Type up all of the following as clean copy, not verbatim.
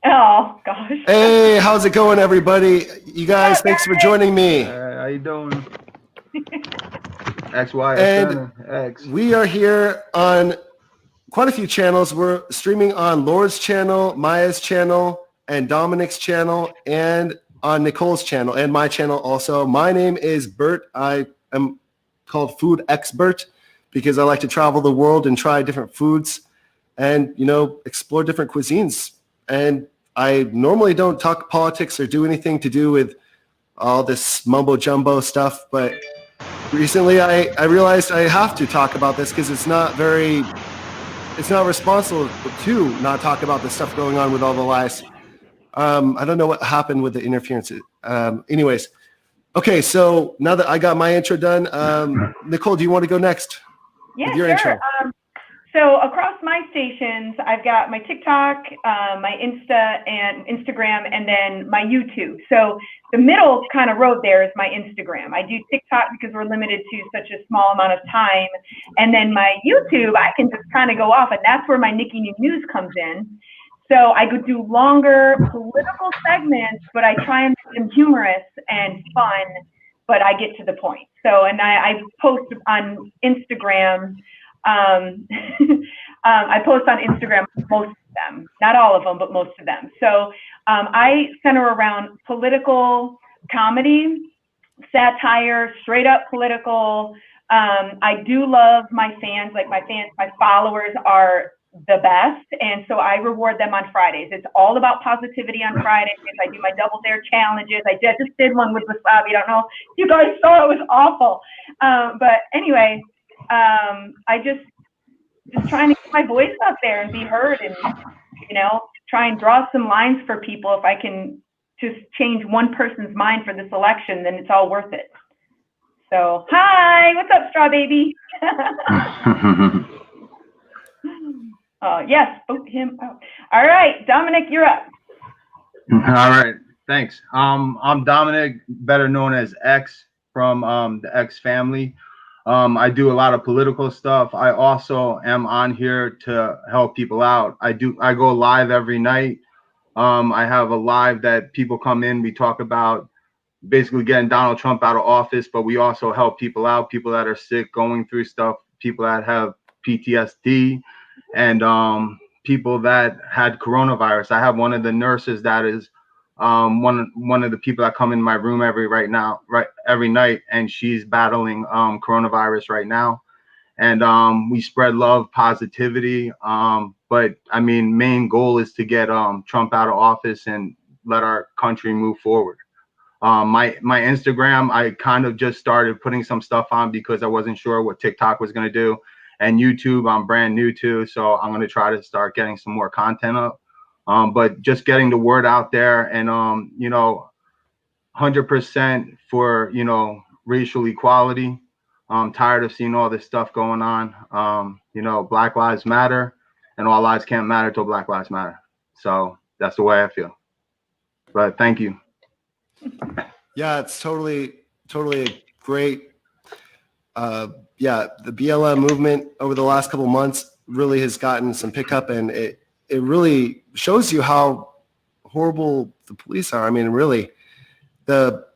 Oh, gosh. Hey, how's it going, everybody? You guys, thanks for joining me. How you doing? XYFCenter X. We are here on quite a few channels. We're streaming on Laura's channel, Maya's channel, and Domenick's channel, and on Nicole's channel, and my channel also. My name is Bert. I am called Food X Bert because I like to travel the world and try different foods and, you know, explore different cuisines. And I normally don't talk politics or do anything to do with all this mumbo jumbo stuff, but recently I realized I have to talk about this because it's not responsible to not talk about the stuff going on with all the lies. I don't know what happened with the interference. Anyways, okay, so now that I got my intro done, Nicole, do you want to go next? Yeah, with your sure. intro? So across my stations, I've got my TikTok, my Insta and Instagram, and then my YouTube. So the middle kind of road there is my Instagram. I do TikTok because we're limited to such a small amount of time. And then my YouTube, I can just kind of go off, and that's where my NIKKINOO news comes in. So I could do longer political segments, but I try and make them humorous and fun, but I get to the point. So, and I post on Instagram. I post on Instagram most of them, not all of them, but most of them. So I center around political comedy, satire, straight up political. I do love my fans, like my followers are the best. And so I reward them on Fridays. It's all about positivity on Fridays. I do my double dare challenges. I just did one with Wasabi. I don't know if you guys saw it, was awful. But anyway, I just trying to get my voice out there and be heard, and, you know, try and draw some lines for people. If I can just change one person's mind for this election, then it's all worth it. So, hi, what's up, Straw Baby? Yes, vote him out. All right, Domenick, you're up. All right, thanks. I'm Domenick, better known as X from the X family. I do a lot of political stuff. I also am on here to help people out. I go live every night. I have a live that people come in. We talk about basically getting Donald Trump out of office, but we also help people out, people that are sick, going through stuff, people that have PTSD, and people that had coronavirus. I have one of the nurses that is one of the people that come in my room every night, and she's battling coronavirus right now. And we spread love, positivity, but I mean, main goal is to get Trump out of office and let our country move forward. My Instagram, I kind of just started putting some stuff on because I wasn't sure what TikTok was going to do, and YouTube I'm brand new to, so I'm going to try to start getting some more content up. But just getting the word out there, and you know, 100% for, you know, racial equality. I'm tired of seeing all this stuff going on. You know, Black Lives Matter, and all lives can't matter till Black Lives Matter. So that's the way I feel. But thank you. Yeah, it's totally great. Yeah, the BLM movement over the last couple months really has gotten some pickup, and it really shows you how horrible the police are. I mean, really, the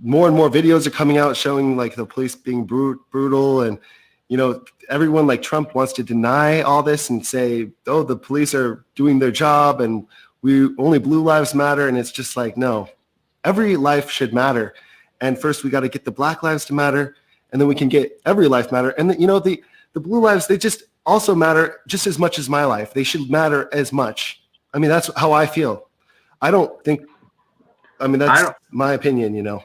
more and more videos are coming out showing like the police being brutal, and, you know, everyone like Trump wants to deny all this and say, oh, the police are doing their job and we only blue lives matter. And it's just like, no, every life should matter. And first we got to get the Black lives to matter, and then we can get every life matter. And you know, the blue lives, they just also matter just as much as my life. They should matter as much. I mean, that's how I feel. I don't think, I mean, that's my opinion, you know.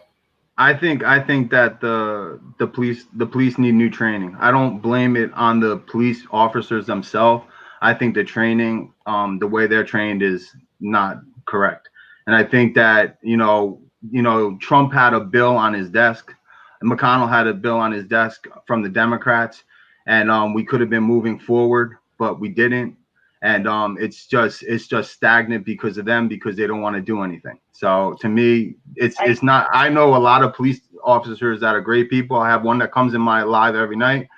I think that the police need new training. I don't blame it on the police officers themselves. I think the training, the way they're trained is not correct. And I think that, you know, Trump had a bill on his desk, and McConnell had a bill on his desk from the Democrats, and we could have been moving forward, but we didn't. And it's just stagnant because of them, because they don't want to do anything. So to me, it's not. I know a lot of police officers that are great people. I have one that comes in my live every night,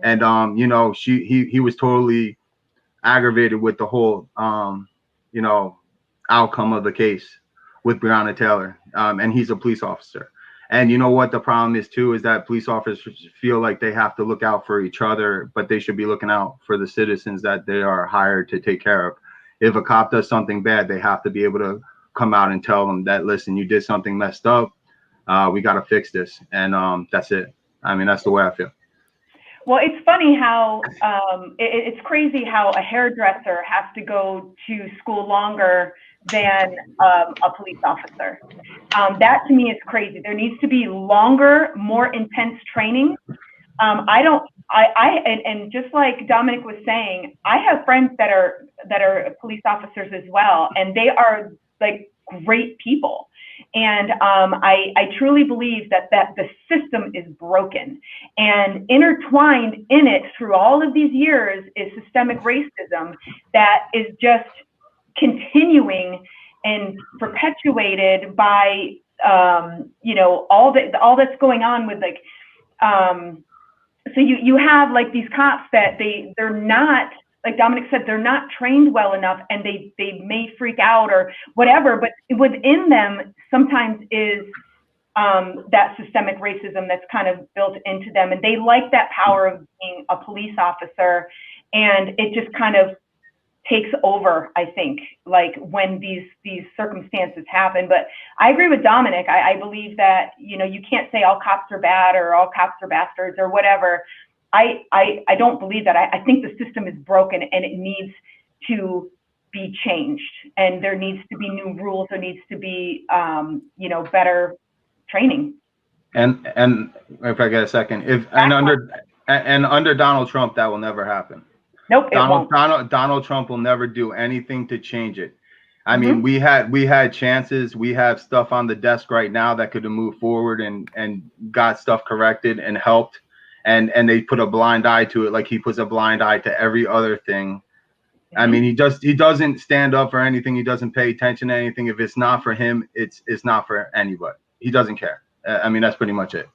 and you know, he was totally aggravated with the whole you know, outcome of the case with Breonna Taylor, and he's a police officer. And you know what the problem is too, is that police officers feel like they have to look out for each other, but they should be looking out for the citizens that they are hired to take care of. If a cop does something bad, they have to be able to come out and tell them that, listen, you did something messed up. We got to fix this. And that's it. I mean, that's the way I feel. Well, it's funny how it's crazy how a hairdresser has to go to school longer than a police officer. That to me is crazy. There needs to be longer, more intense training. And just like Domenick was saying, I have friends that are police officers as well, and they are like great people. And I truly believe that the system is broken, and intertwined in it through all of these years is systemic racism that is just continuing and perpetuated by all that's going on with like so you have like these cops that they're not, like Domenick said, they're not trained well enough, and they may freak out or whatever, but within them sometimes is that systemic racism that's kind of built into them, and they like that power of being a police officer, and it just kind of takes over, I think, like when these circumstances happen. But I agree with Domenick. I believe that, you can't say all cops are bad or all cops are bastards or whatever. I don't believe that. I think the system is broken and it needs to be changed, and there needs to be new rules. There needs to be, better training. And if I get a second, under Donald Trump, that will never happen. Nope, it won't. Donald Trump will never do anything to change it. I mean, we had chances. We have stuff on the desk right now that could have moved forward and got stuff corrected and helped. And they put a blind eye to it, like he puts a blind eye to every other thing. I mean, he doesn't stand up for anything. He doesn't pay attention to anything. If it's not for him, it's not for anybody. He doesn't care. I mean, that's pretty much it.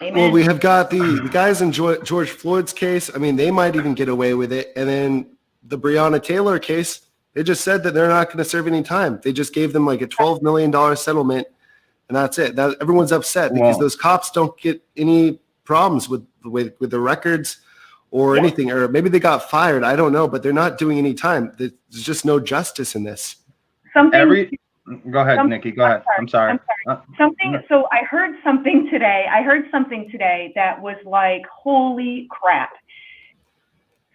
Amen. Well, we have got the guys in George Floyd's case. I mean, they might even get away with it. And then the Breonna Taylor case, they just said that they're not going to serve any time. They just gave them like a $12 million settlement, and that's it. Now, everyone's upset because those cops don't get any problems with the records or anything, or maybe they got fired. I don't know, but they're not doing any time. There's just no justice in this. Go ahead, Nikki. Go ahead. I'm sorry. So I heard something today that was like, holy crap.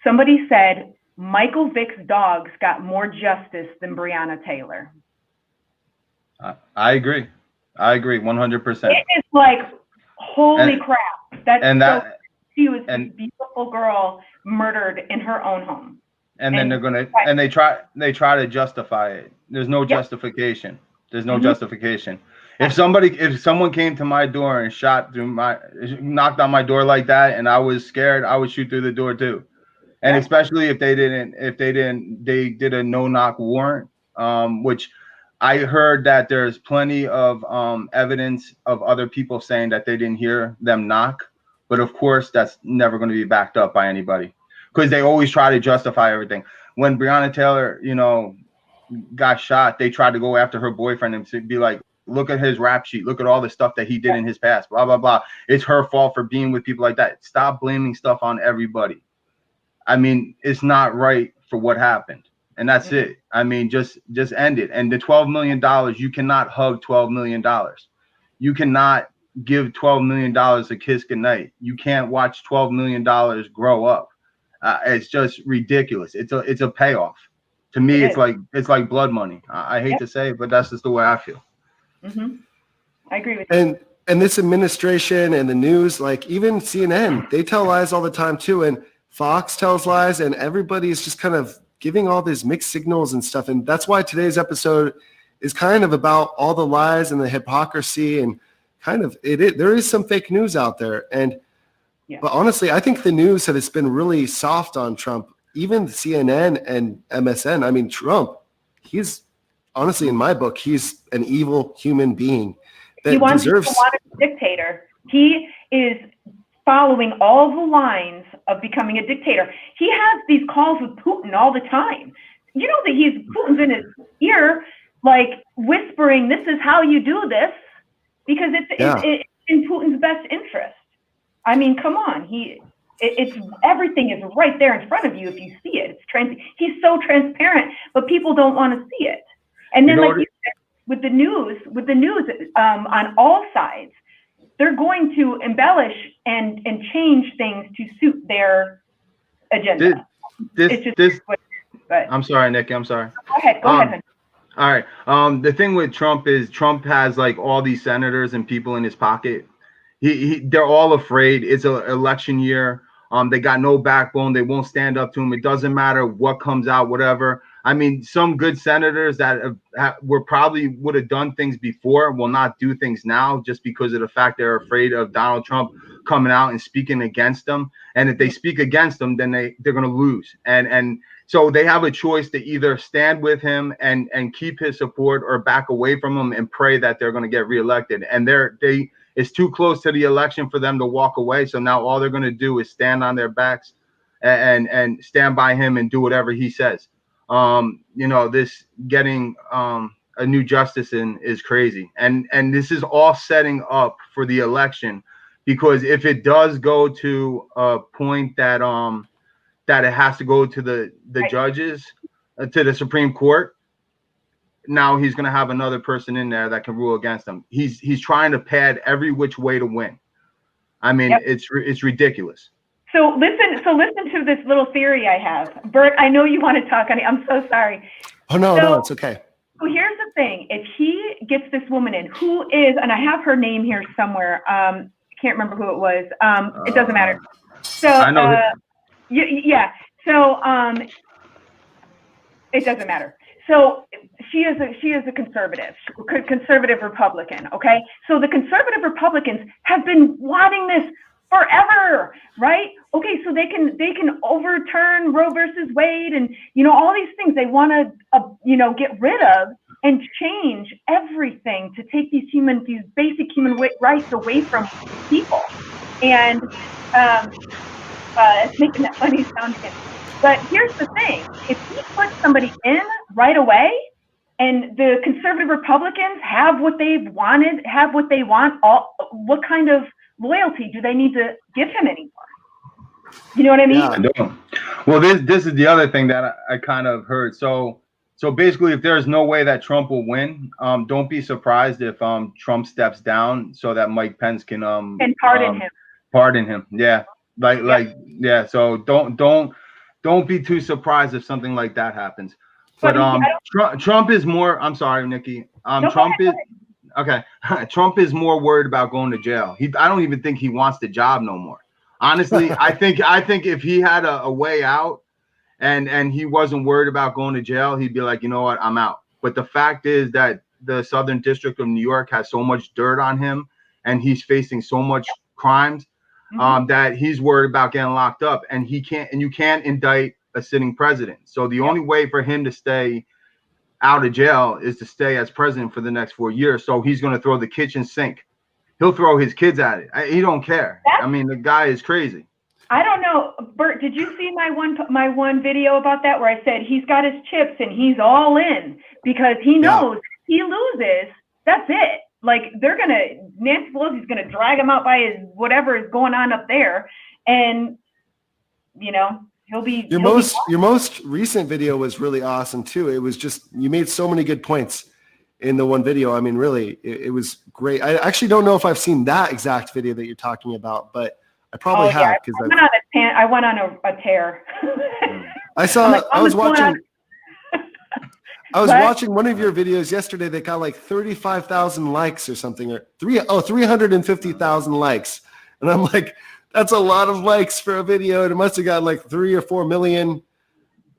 Somebody said Michael Vick's dogs got more justice than Breonna Taylor. I agree 100%. It is like, holy crap. She was a beautiful girl murdered in her own home. And then they try to justify it. There's no justification. There's no justification. If someone came to my door and knocked on my door like that, and I was scared, I would shoot through the door too. And especially if they did a no-knock warrant, which I heard that there's plenty of evidence of other people saying that they didn't hear them knock. But of course, that's never going to be backed up by anybody, because they always try to justify everything. When Breonna Taylor, got shot, they tried to go after her boyfriend and to be like, look at his rap sheet, look at all the stuff that he did in his past, blah, blah, blah. It's her fault for being with people like that. Stop blaming stuff on everybody. I mean, it's not right for what happened. And that's it. I mean, just end it. And the $12 million, you cannot hug $12 million. You cannot give $12 million a kiss goodnight. You can't watch $12 million grow up. It's just ridiculous. It's a payoff. To me, it's like blood money. I hate to say it, but that's just the way I feel. I agree with you. And this administration and the news, like even CNN, they tell lies all the time too. And Fox tells lies, and everybody's just kind of giving all these mixed signals and stuff. And that's why today's episode is kind of about all the lies and the hypocrisy, and kind of there is some fake news out there. And but honestly, I think the news has been really soft on Trump. Even CNN and MSN. I mean, Trump, he's honestly, in my book, he's an evil human being that he wants deserves. To want a dictator. He is following all the lines of becoming a dictator. He has these calls with Putin all the time. You know that Putin's in his like whispering, "This is how you do this," because it's in Putin's best interest. I mean, come on, it's everything is right there in front of you if you see it. He's so transparent, but people don't want to see it. And then, like you said, with the news on all sides, they're going to embellish and change things to suit their agenda. I'm sorry, Nikki. I'm sorry. Go ahead. Go ahead. All right. The thing with Trump is Trump has like all these senators and people in his pocket. They're all afraid. It's an election year. They got no backbone. They won't stand up to him. It doesn't matter what comes out, whatever. I mean, some good senators that would have done things before will not do things now just because of the fact they're afraid of Donald Trump coming out and speaking against them. And if they speak against them, then they're going to lose. And so they have a choice to either stand with him and keep his support or back away from him and pray that they're going to get reelected. And it's too close to the election for them to walk away. So now all they're going to do is stand on their backs and stand by him and do whatever he says. This getting a new justice in is crazy. And this is all setting up for the election, because if it does go to a point that it has to go to the judges, to the Supreme Court, now he's going to have another person in there that can rule against him. He's trying to pad every which way to win. I mean, it's ridiculous. So listen to this little theory I have. Bert, I know you want to talk. I'm so sorry. Oh, no, it's okay. So here's the thing. If he gets this woman in, who is, and I have her name here somewhere. I can't remember who it was. It doesn't matter. So I know. So it doesn't matter. So she is a conservative Republican. Okay. So the conservative Republicans have been wanting this forever, right? Okay, so they can overturn Roe versus Wade and all these things they want to get rid of and change everything to take these basic human rights away from people. And it's making that funny sound again. But here's the thing: if he puts somebody in right away, and the conservative Republicans have what they want, what kind of loyalty do they need to give him anymore? You know what I mean? Yeah, I don't. Well, this is the other thing that I kind of heard. So basically, if there's no way that Trump will win, don't be surprised if Trump steps down so that Mike Pence can pardon him. Pardon him. Yeah. Yeah. So don't be too surprised if something like that happens. But Trump is more. I'm sorry, Nikki. Trump is more worried about going to jail. I don't even think he wants the job no more. Honestly, I think if he had a way out and he wasn't worried about going to jail, he'd be like, you know what, I'm out. But the fact is that the Southern District of New York has so much dirt on him and he's facing so much crimes that he's worried about getting locked up, and you can't indict a sitting president. So the only way for him to stay out of jail is to stay as president for the next 4 years. So he's going to throw the kitchen sink. He'll throw his kids at it. He don't care. I mean, the guy is crazy. I don't know, Bert. Did you see my one video about that where I said he's got his chips and he's all in because he knows if he loses, that's it. Like Nancy Pelosi's gonna drag him out by his whatever is going on up there, and he'll be. Your most recent video was really awesome too. It was just, you made so many good points in the one video. I mean, really, it was great. I actually don't know if I've seen that exact video that you're talking about, but I probably have. Because I went on a tear. I was watching one of your videos yesterday that got like 35,000 likes or something, or 350,000 likes. And I'm like, that's a lot of likes for a video. And it must have gotten like 3 or 4 million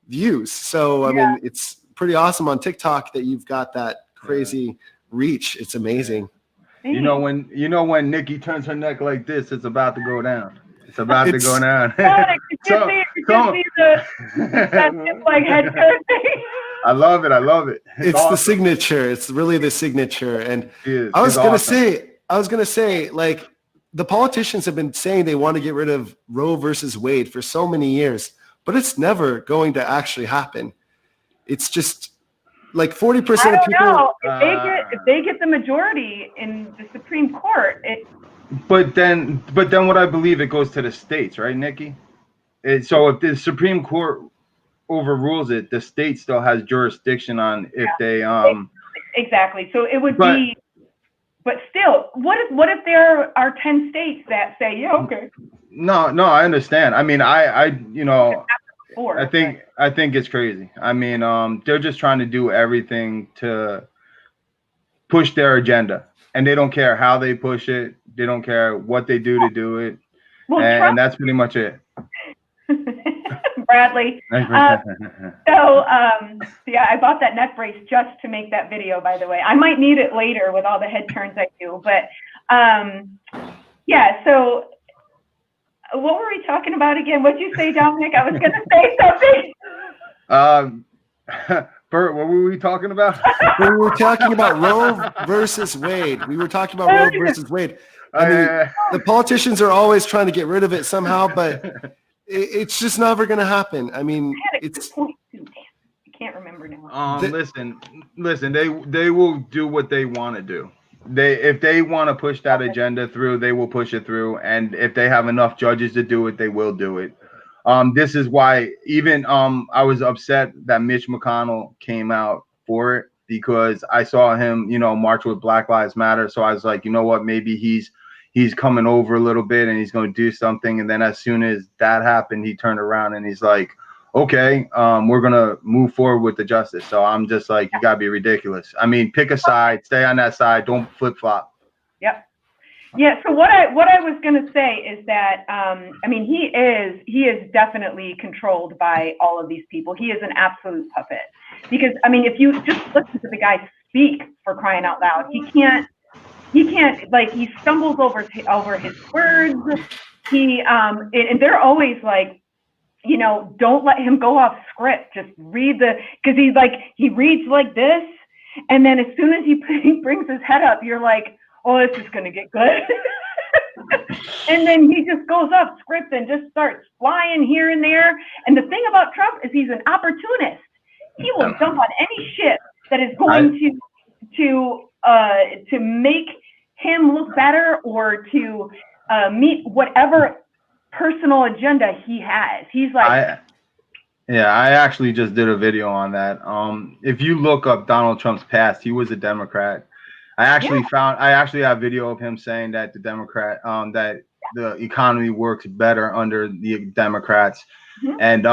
views. So, I mean, it's pretty awesome on TikTok that you've got that crazy reach. It's amazing. You know when Nikki turns her neck like this, it's about to go down. It's about to go down. I love it. It's awesome. The signature. It's really the signature. And I was gonna say, like, the politicians have been saying they want to get rid of Roe versus Wade for so many years, but it's never going to actually happen. It's just like 40% I of don't people. know if they get the majority in the Supreme Court. But then what I believe it goes to the states, right, Nikki? So if the Supreme Court overrules it, the state still has jurisdiction on if they exactly. So it would be. But still, what if there are 10 states that say, yeah, okay? No, I understand. I mean, I think it's crazy. I mean, they're just trying to do everything to push their agenda, and they don't care how they push it. They don't care what they do to do it. Well, and that's pretty much it. Bradley. So yeah, I bought that neck brace just to make that video, by the way. I might need it later with all the head turns I do, but yeah, so what were we talking about again? What'd you say, Domenick? I was gonna say something. Bert, what were we talking about? We were talking about Roe versus Wade. We were talking about Roe versus Wade. I mean, the politicians are always trying to get rid of it somehow, but it's just never going to happen. I mean, it's. I can't remember now. Listen. They will do what they want to do. If they want to push that agenda through, they will push it through. And if they have enough judges to do it, they will do it. This is why even I was upset that Mitch McConnell came out for it, because I saw him, march with Black Lives Matter. So I was like, you know what, maybe he's coming over a little bit and he's going to do something. And then as soon as that happened, he turned around and he's like, okay, we're going to move forward with the justice. So I'm just like, you got to be ridiculous. I mean, pick a side, stay on that side. Don't flip flop. Yep. Yeah. So what I was going to say is that, I mean, he is definitely controlled by all of these people. He is an absolute puppet, because, I mean, if you just listen to the guy speak, for crying out loud, he can't, like, he stumbles over his words. And they're always like, don't let him go off script. Just read because he reads like this. And then as soon as he brings his head up, you're like, oh, this is going to get good. And then he just goes off script and just starts flying here and there. And the thing about Trump is he's an opportunist. He will jump on any shit that is going to make him look better, or to meet whatever personal agenda he has. He's like, I actually just did a video on that. If you look up Donald Trump's past, he was a Democrat. I actually have video of him saying that that the economy works better under the Democrats. Mm-hmm. And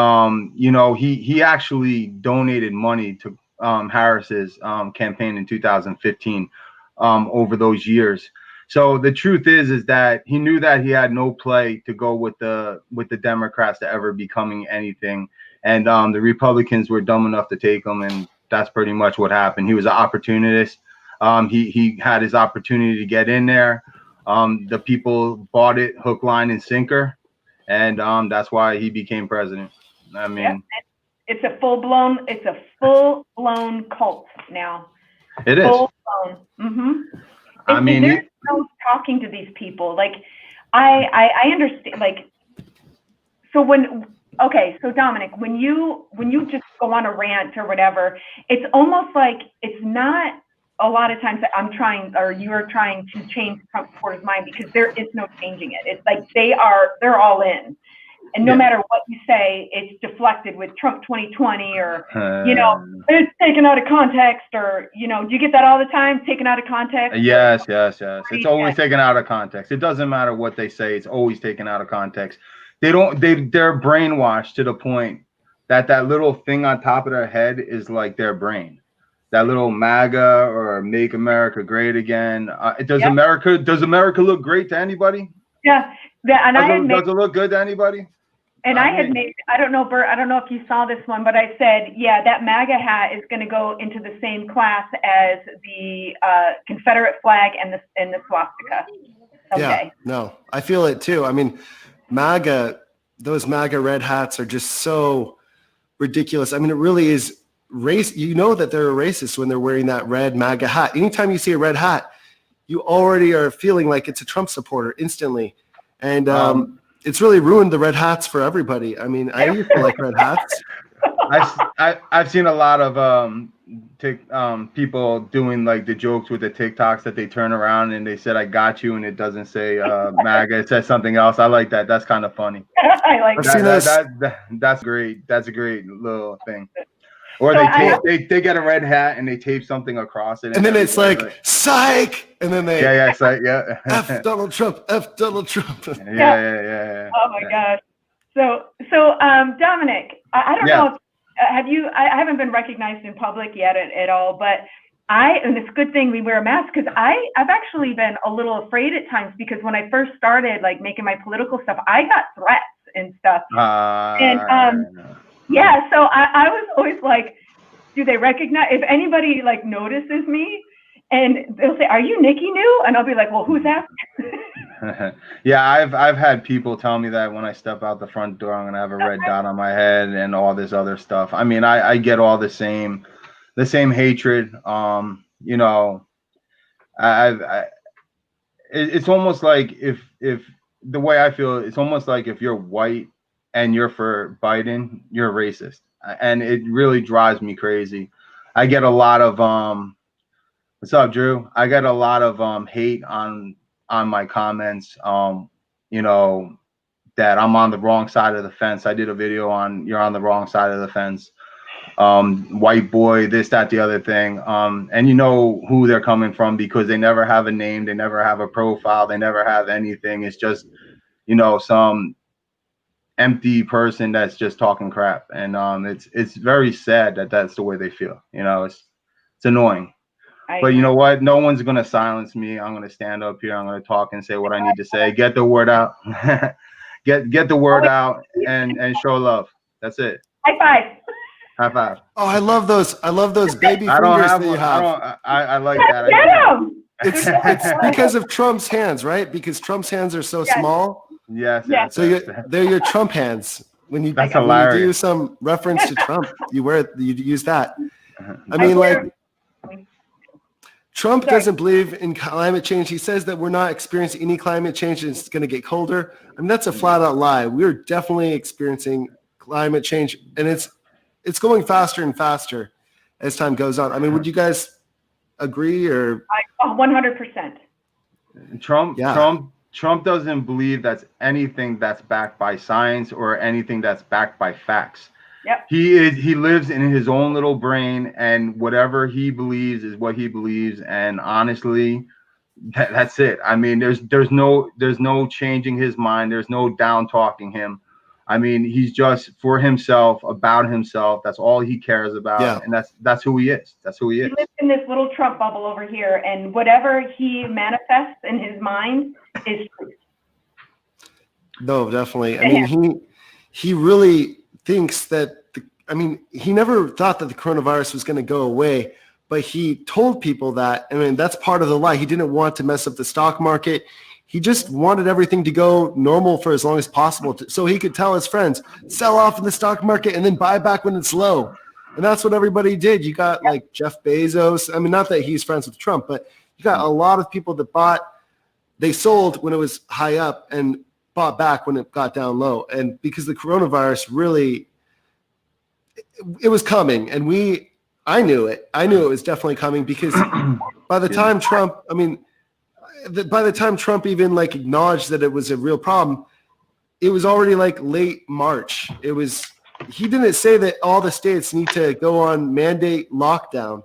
he actually donated money to Harris's campaign in 2015 over those years. So the truth is that he knew that he had no play to go with the Democrats to ever becoming anything, and the Republicans were dumb enough to take him, and that's pretty much what happened. He was an opportunist. He had his opportunity to get in there. The people bought it hook, line, and sinker, and that's why he became president. I mean, it's a full blown cult now. It is. Full blown. Mm-hmm. I mean, there's no talking to these people. Like, I understand. Like, so so Domenick, when you just go on a rant or whatever, it's almost like it's not a lot of times that I'm trying, or you're trying to change Trump supporters' mind, because there is no changing it. It's like they're all in. And no matter what you say, it's deflected with Trump 2020, or, it's taken out of context, or, do you get that all the time? Taken out of context? Yes. It's always taken out of context. It doesn't matter what they say. It's always taken out of context. They're brainwashed to the point that little thing on top of their head is like their brain. That little MAGA or Make America Great Again. Does America look great to anybody? Yeah. And does it look good to anybody? And I had made, I don't know, Bert, I don't know if you saw this one, but I said, that MAGA hat is going to go into the same class as the Confederate flag and the swastika. Okay. Yeah, no, I feel it too. I mean, those MAGA red hats are just so ridiculous. I mean, it really is race. You know that they're a racist when they're wearing that red MAGA hat. Anytime you see a red hat, you already are feeling like it's a Trump supporter instantly. And it's really ruined the red hats for everybody. I mean, I used to like red hats. I've seen a lot of people doing like the jokes with the TikToks that they turn around and they said I got you and it doesn't say MAGA, it says something else. I like that. That's kind of funny. I like That's great. That's a great little thing. Or so they get a red hat and they tape something across it, and then it's like psych, and then they psych, F Donald Trump, F Donald Trump. Yeah. Oh my gosh. So Domenick, I don't know. I haven't been recognized in public yet at all, but and it's a good thing we wear a mask because I've actually been a little afraid at times because when I first started like making my political stuff, I got threats and stuff. Yeah, so I was always like, do they recognize, if anybody like notices me and they'll say, are you NIKKINOO? And I'll be like, well, who's that? Yeah, I've had people tell me that when I step out the front door, I'm gonna have a red dot on my head and all this other stuff. I mean, I get all the same hatred. You know, it's almost like if the way I feel, it's almost like if you're white and you're for Biden, you're a racist. And it really drives me crazy. I get a lot of what's up, Drew? I get a lot of hate on my comments, you know, that I'm on the wrong side of the fence. I did a video on you're on the wrong side of the fence. White boy, this, that, the other thing. And you know who they're coming from because they never have a name, they never have a profile, they never have anything. It's just, you know, some empty person that's just talking crap. And it's very sad that that's the way they feel. You know, it's annoying. But you know what? No one's going to silence me. I'm going to stand up here. I'm going to talk and say what I need to say. Get the word out. get the word out and show love. That's it. High five. High five. Oh, I love those baby fingers that you have. I like that. Get them. It's because of Trump's hands, right? Because Trump's hands are so small. Yes. So they're your Trump hands. When you do some reference to Trump, you use that. I mean, like, Trump doesn't believe in climate change. He says that we're not experiencing any climate change and it's going to get colder. I mean, that's a flat out lie. We're definitely experiencing climate change, and it's going faster and faster as time goes on. I mean, would you guys agree or? 100%. Trump doesn't believe that's anything that's backed by science or anything that's backed by facts. Yep. He lives in his own little brain, and whatever he believes is what he believes. And honestly, that's it. I mean, there's no changing his mind. There's no down talking him. I mean, he's just for himself, about himself. That's all he cares about. Yeah. And that's who he is. That's who he is. He lives in this little Trump bubble over here, and whatever he manifests in his mind is truth. No, definitely. I mean, he really thinks that, he never thought that the coronavirus was going to go away, but he told people that. I mean, that's part of the lie. He didn't want to mess up the stock market. He just wanted everything to go normal for as long as possible so he could tell his friends, sell off in the stock market and then buy back when it's low. And that's what everybody did. You got like Jeff Bezos. I mean, not that he's friends with Trump, but you got a lot of people that they sold when it was high up and bought back when it got down low. And because the coronavirus really, it was coming, and I knew it. I knew it was definitely coming because by the time Trump, by the time Trump even like acknowledged that it was a real problem, it was already like late March. He didn't say that all the states need to go on mandate lockdown.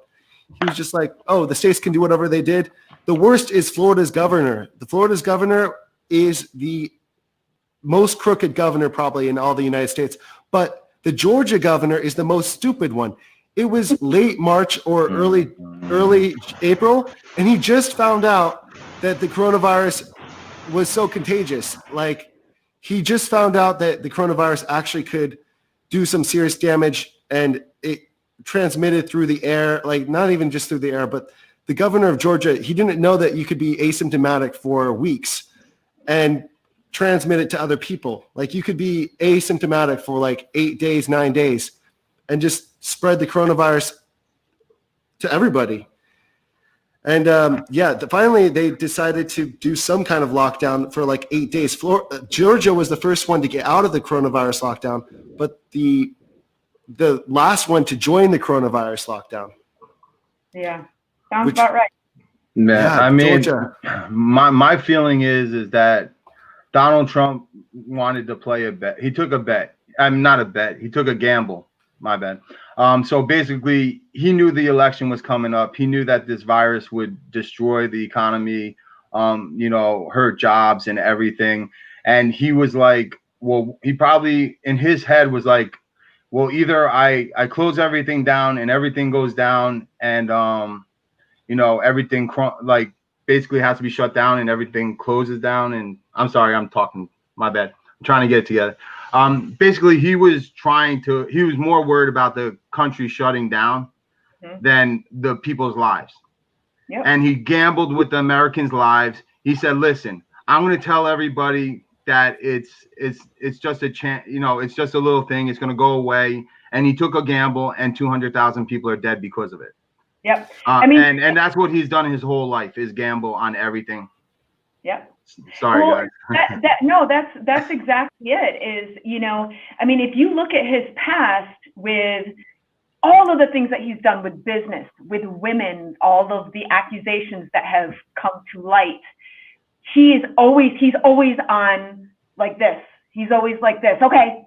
He was just like, oh, the states can do whatever they did. The worst is Florida's governor. The Florida's governor is the most crooked governor probably in all the United States. But the Georgia governor is the most stupid one. It was late March or early April, and he just found out that the coronavirus was so contagious. Like, he just found out that the coronavirus actually could do some serious damage, and it transmitted through the air, like not even just through the air, but the governor of Georgia, he didn't know that you could be asymptomatic for weeks and transmit it to other people. Like, you could be asymptomatic for like 8 days, 9 days, and just spread the coronavirus to everybody. And finally they decided to do some kind of lockdown for like 8 days. Georgia was the first one to get out of the coronavirus lockdown, but the the last one to join the coronavirus lockdown. Yeah, sounds about right. Yeah, I mean, Georgia. my feeling is that Donald Trump wanted to play a bet. He took a bet. I'm not a bet. He took a gamble. My bad. So basically, he knew the election was coming up. He knew that this virus would destroy the economy, hurt jobs and everything. And he was like, well, he probably in his head was like, well, either I close everything down and everything goes down and everything like basically has to be shut down and everything closes down. And I'm sorry, I'm talking, my bad. I'm trying to get it together. Basically he was more worried about the country shutting down than the people's lives. Yep. And he gambled with the Americans' lives. He said, listen, I'm going to tell everybody that it's just a chance, it's just a little thing. It's going to go away. And he took a gamble and 200,000 people are dead because of it. Yep. And that's what he's done his whole life is gamble on everything. Yep. Sorry, guys. That's exactly it is, if you look at his past with all of the things that he's done with business, with women, all of the accusations that have come to light, he's always on like this. He's always like this. Okay,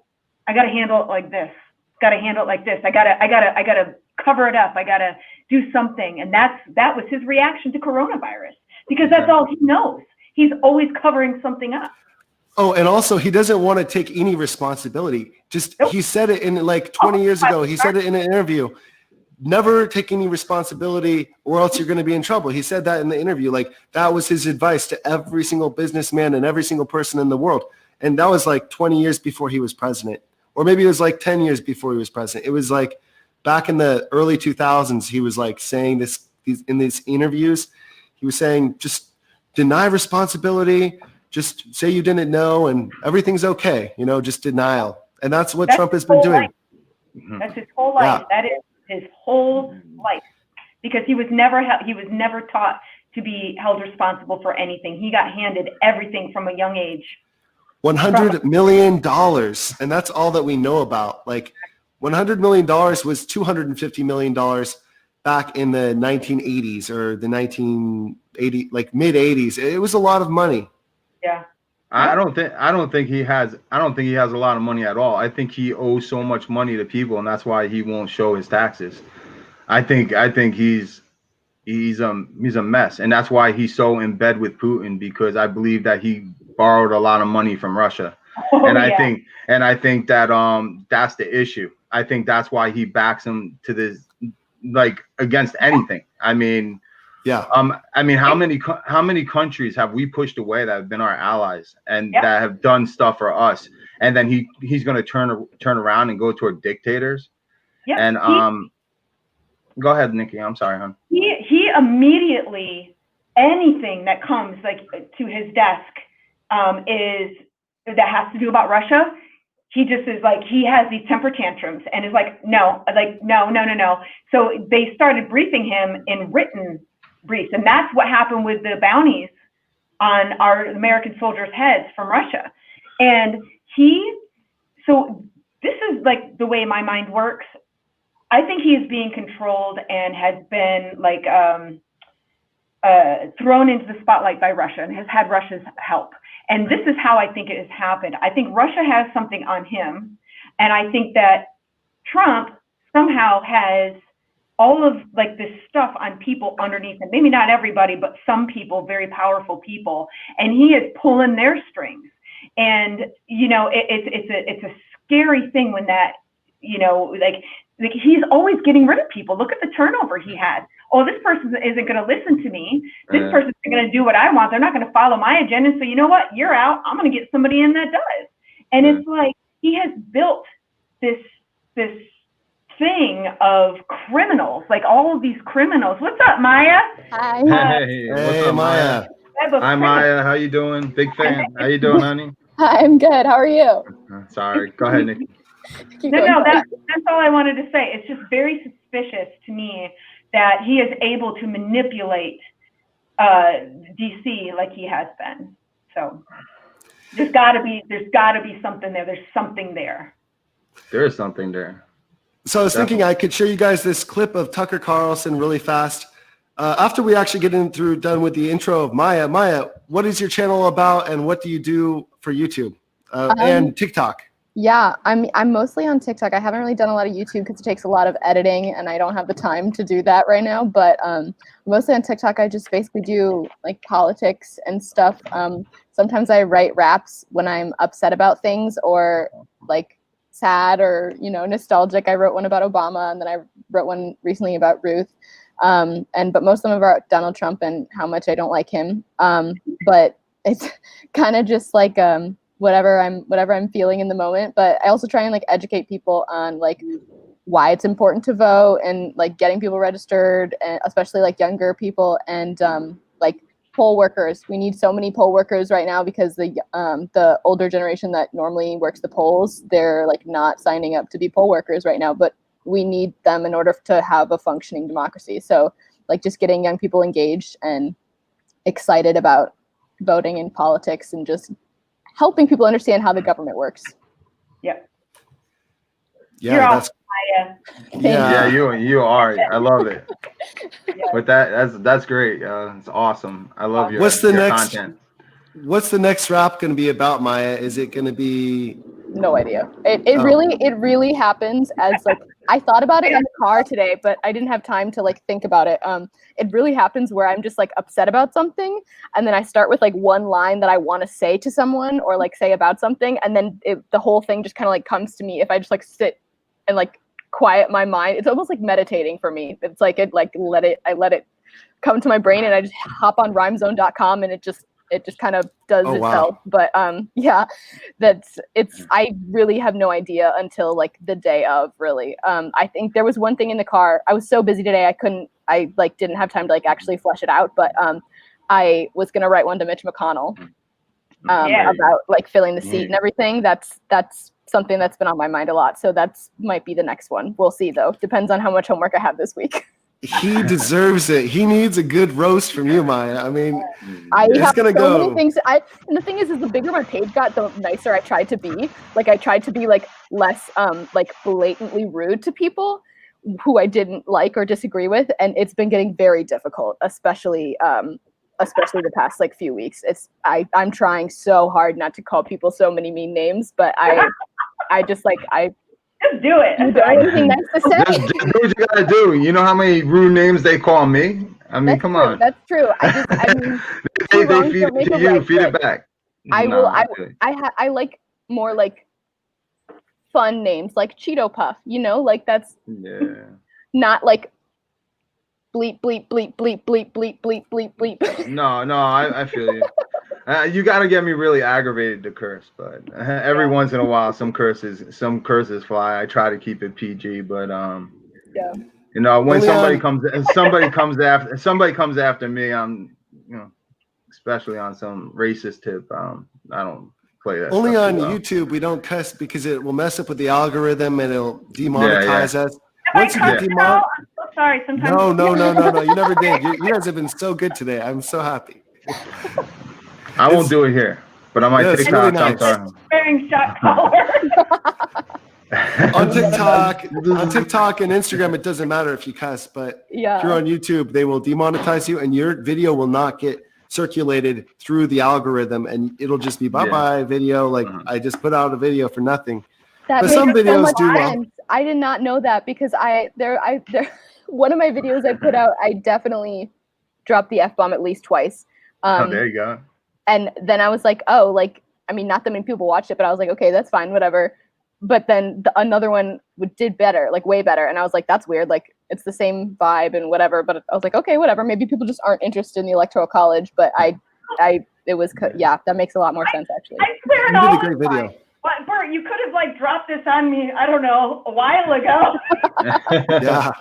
I got to handle it like this. Got to handle it like this. I gotta cover it up. I gotta do something. And that was his reaction to coronavirus because that's all he knows. He's always covering something up. Oh, and also he doesn't want to take any responsibility. He said it in like 20 years ago. He said it in an interview. Never take any responsibility or else you're going to be in trouble. He said that in the interview. Like that was his advice to every single businessman and every single person in the world. And that was like 20 years before he was president. Or maybe it was like 10 years before he was president. It was like back in the early 2000s, he was like saying this in these interviews. He was saying, just deny responsibility, just say you didn't know and everything's okay. Just denial. And that's what Trump has been doing. That's his whole life. Yeah. That is his whole life because he was never taught to be held responsible for anything. He got handed everything from a young age. $100 million. And that's all that we know about. Like $100 million was $250 million back in the 1980s or the 1980, like mid 80s. It was a lot of money. Yeah. I don't think he has a lot of money at all. I think he owes so much money to people and that's why he won't show his taxes. I think he's a mess. And that's why he's so in bed with Putin because I believe that he borrowed a lot of money from Russia. I think that that's the issue. I think that's why he backs him to this, like against anything. I mean, yeah. How many countries have we pushed away that have been our allies and that have done stuff for us? And then he's going to turn around and go toward dictators. Yeah. And go ahead, Nikki. I'm sorry, hon. He immediately anything that comes like to his desk that has to do about Russia. He just is like, he has these temper tantrums and is like, no. So they started briefing him in written briefs. And that's what happened with the bounties on our American soldiers' heads from Russia. And so this is like the way my mind works. I think he is being controlled and has been like thrown into the spotlight by Russia and has had Russia's help. And this is how I think it has happened. I think Russia has something on him. And I think that Trump somehow has all of like this stuff on people underneath him. Maybe not everybody, but some people, very powerful people. And he is pulling their strings. And, it's a scary thing when that, like he's always getting rid of people. Look at the turnover he had. Oh, this person isn't going to listen to me. This person's going to do what I want. They're not going to follow my agenda. So you know what? You're out. I'm going to get somebody in that does. And it's like he has built this thing of criminals, like all of these criminals. What's up, Maya? Hi. Hey, what's up, Maya? Hi, Maya. How you doing? Big fan. How you doing, honey? Hi, I'm good. How are you? Sorry. Go ahead, Nikki. That's all I wanted to say. It's just very suspicious to me that he is able to manipulate DC like he has been. So there's got to be something there. There's something there. There is something there. So I was thinking I could show you guys this clip of Tucker Carlson really fast. After we actually get done with the intro of Maya. Maya, what is your channel about, and what do you do for YouTube and TikTok? Yeah, I'm mostly on TikTok. I haven't really done a lot of YouTube because it takes a lot of editing, and I don't have the time to do that right now. But mostly on TikTok, I just basically do like politics and stuff. Sometimes I write raps when I'm upset about things or like sad or nostalgic. I wrote one about Obama, and then I wrote one recently about Ruth. But most of them are about Donald Trump and how much I don't like him. But it's kind of just like whatever I'm feeling in the moment. But I also try and like educate people on like why it's important to vote and like getting people registered, and especially like younger people and like poll workers. We need so many poll workers right now because the older generation that normally works the polls, they're like not signing up to be poll workers right now, but we need them in order to have a functioning democracy. So like just getting young people engaged and excited about voting in politics and just helping people understand how the government works. Yep. Yeah, yeah, you are. I love it. But that's great. It's awesome. I love your content. What's the next rap going to be about, Maya? Is it going to be? No idea. It really happens as like, I thought about it in the car today, but I didn't have time to like think about it. It really happens where I'm just like upset about something, and then I start with like one line that I want to say to someone or like say about something, and then the whole thing just kind of like comes to me if I just like sit and like quiet my mind. It's almost like meditating for me. It's like I let it come to my brain, and I just hop on rhymezone.com, and it just kind of does itself. Wow. But I really have no idea until like the day of, really. I think there was one thing in the car. I was so busy today I didn't have time to like actually flesh it out, but I was gonna write one to Mitch McConnell about like filling the seat and everything. That's something that's been on my mind a lot. So that's might be the next one. We'll see though. Depends on how much homework I have this week. He deserves it. He needs a good roast from you, Maya. I mean, it's gonna go. Many things. And the thing is the bigger my page got, the nicer I tried to be. Like I tried to be like less like blatantly rude to people who I didn't like or disagree with, and it's been getting very difficult, especially the past like few weeks. I'm trying so hard not to call people so many mean names, but I just do it. You don't have anything nice to say. Just do what you gotta do. You know how many rude names they call me? I mean, come on. That's true. I mean, they feed it to you. Feed it back. I like more like fun names, like Cheeto Puff. Like that's not like bleep bleep bleep bleep bleep bleep bleep bleep bleep. No, I feel you. You gotta get me really aggravated to curse, but every once in a while, some curses fly. I try to keep it PG, but when somebody comes after me, I'm especially on some racist tip, I don't play that. Only on YouTube we don't cuss because it will mess up with the algorithm and it'll demonetize us. Once you get demonetized, sorry. Sometimes. No. You never did. You guys have been so good today. I'm so happy. I won't do it here, but on my TikTok, really nice. I'm sorry. Wearing shot collar. on TikTok and Instagram, it doesn't matter if you cuss, but if you're on YouTube, they will demonetize you, and your video will not get circulated through the algorithm, and it'll just be bye-bye video. Like I just put out a video for nothing. But some videos do well. I did not know that because one of my videos I put out, I definitely dropped the F-bomb at least twice. There you go. And then I was like, not that many people watched it, but I was like, okay, that's fine, whatever. But then another one did better, like way better. And I was like, that's weird. Like it's the same vibe and whatever. But I was like, okay, whatever. Maybe people just aren't interested in the Electoral College. But that makes a lot more sense actually. You did a great video. But Bert, you could have like dropped this on me, I don't know, a while ago. Yeah.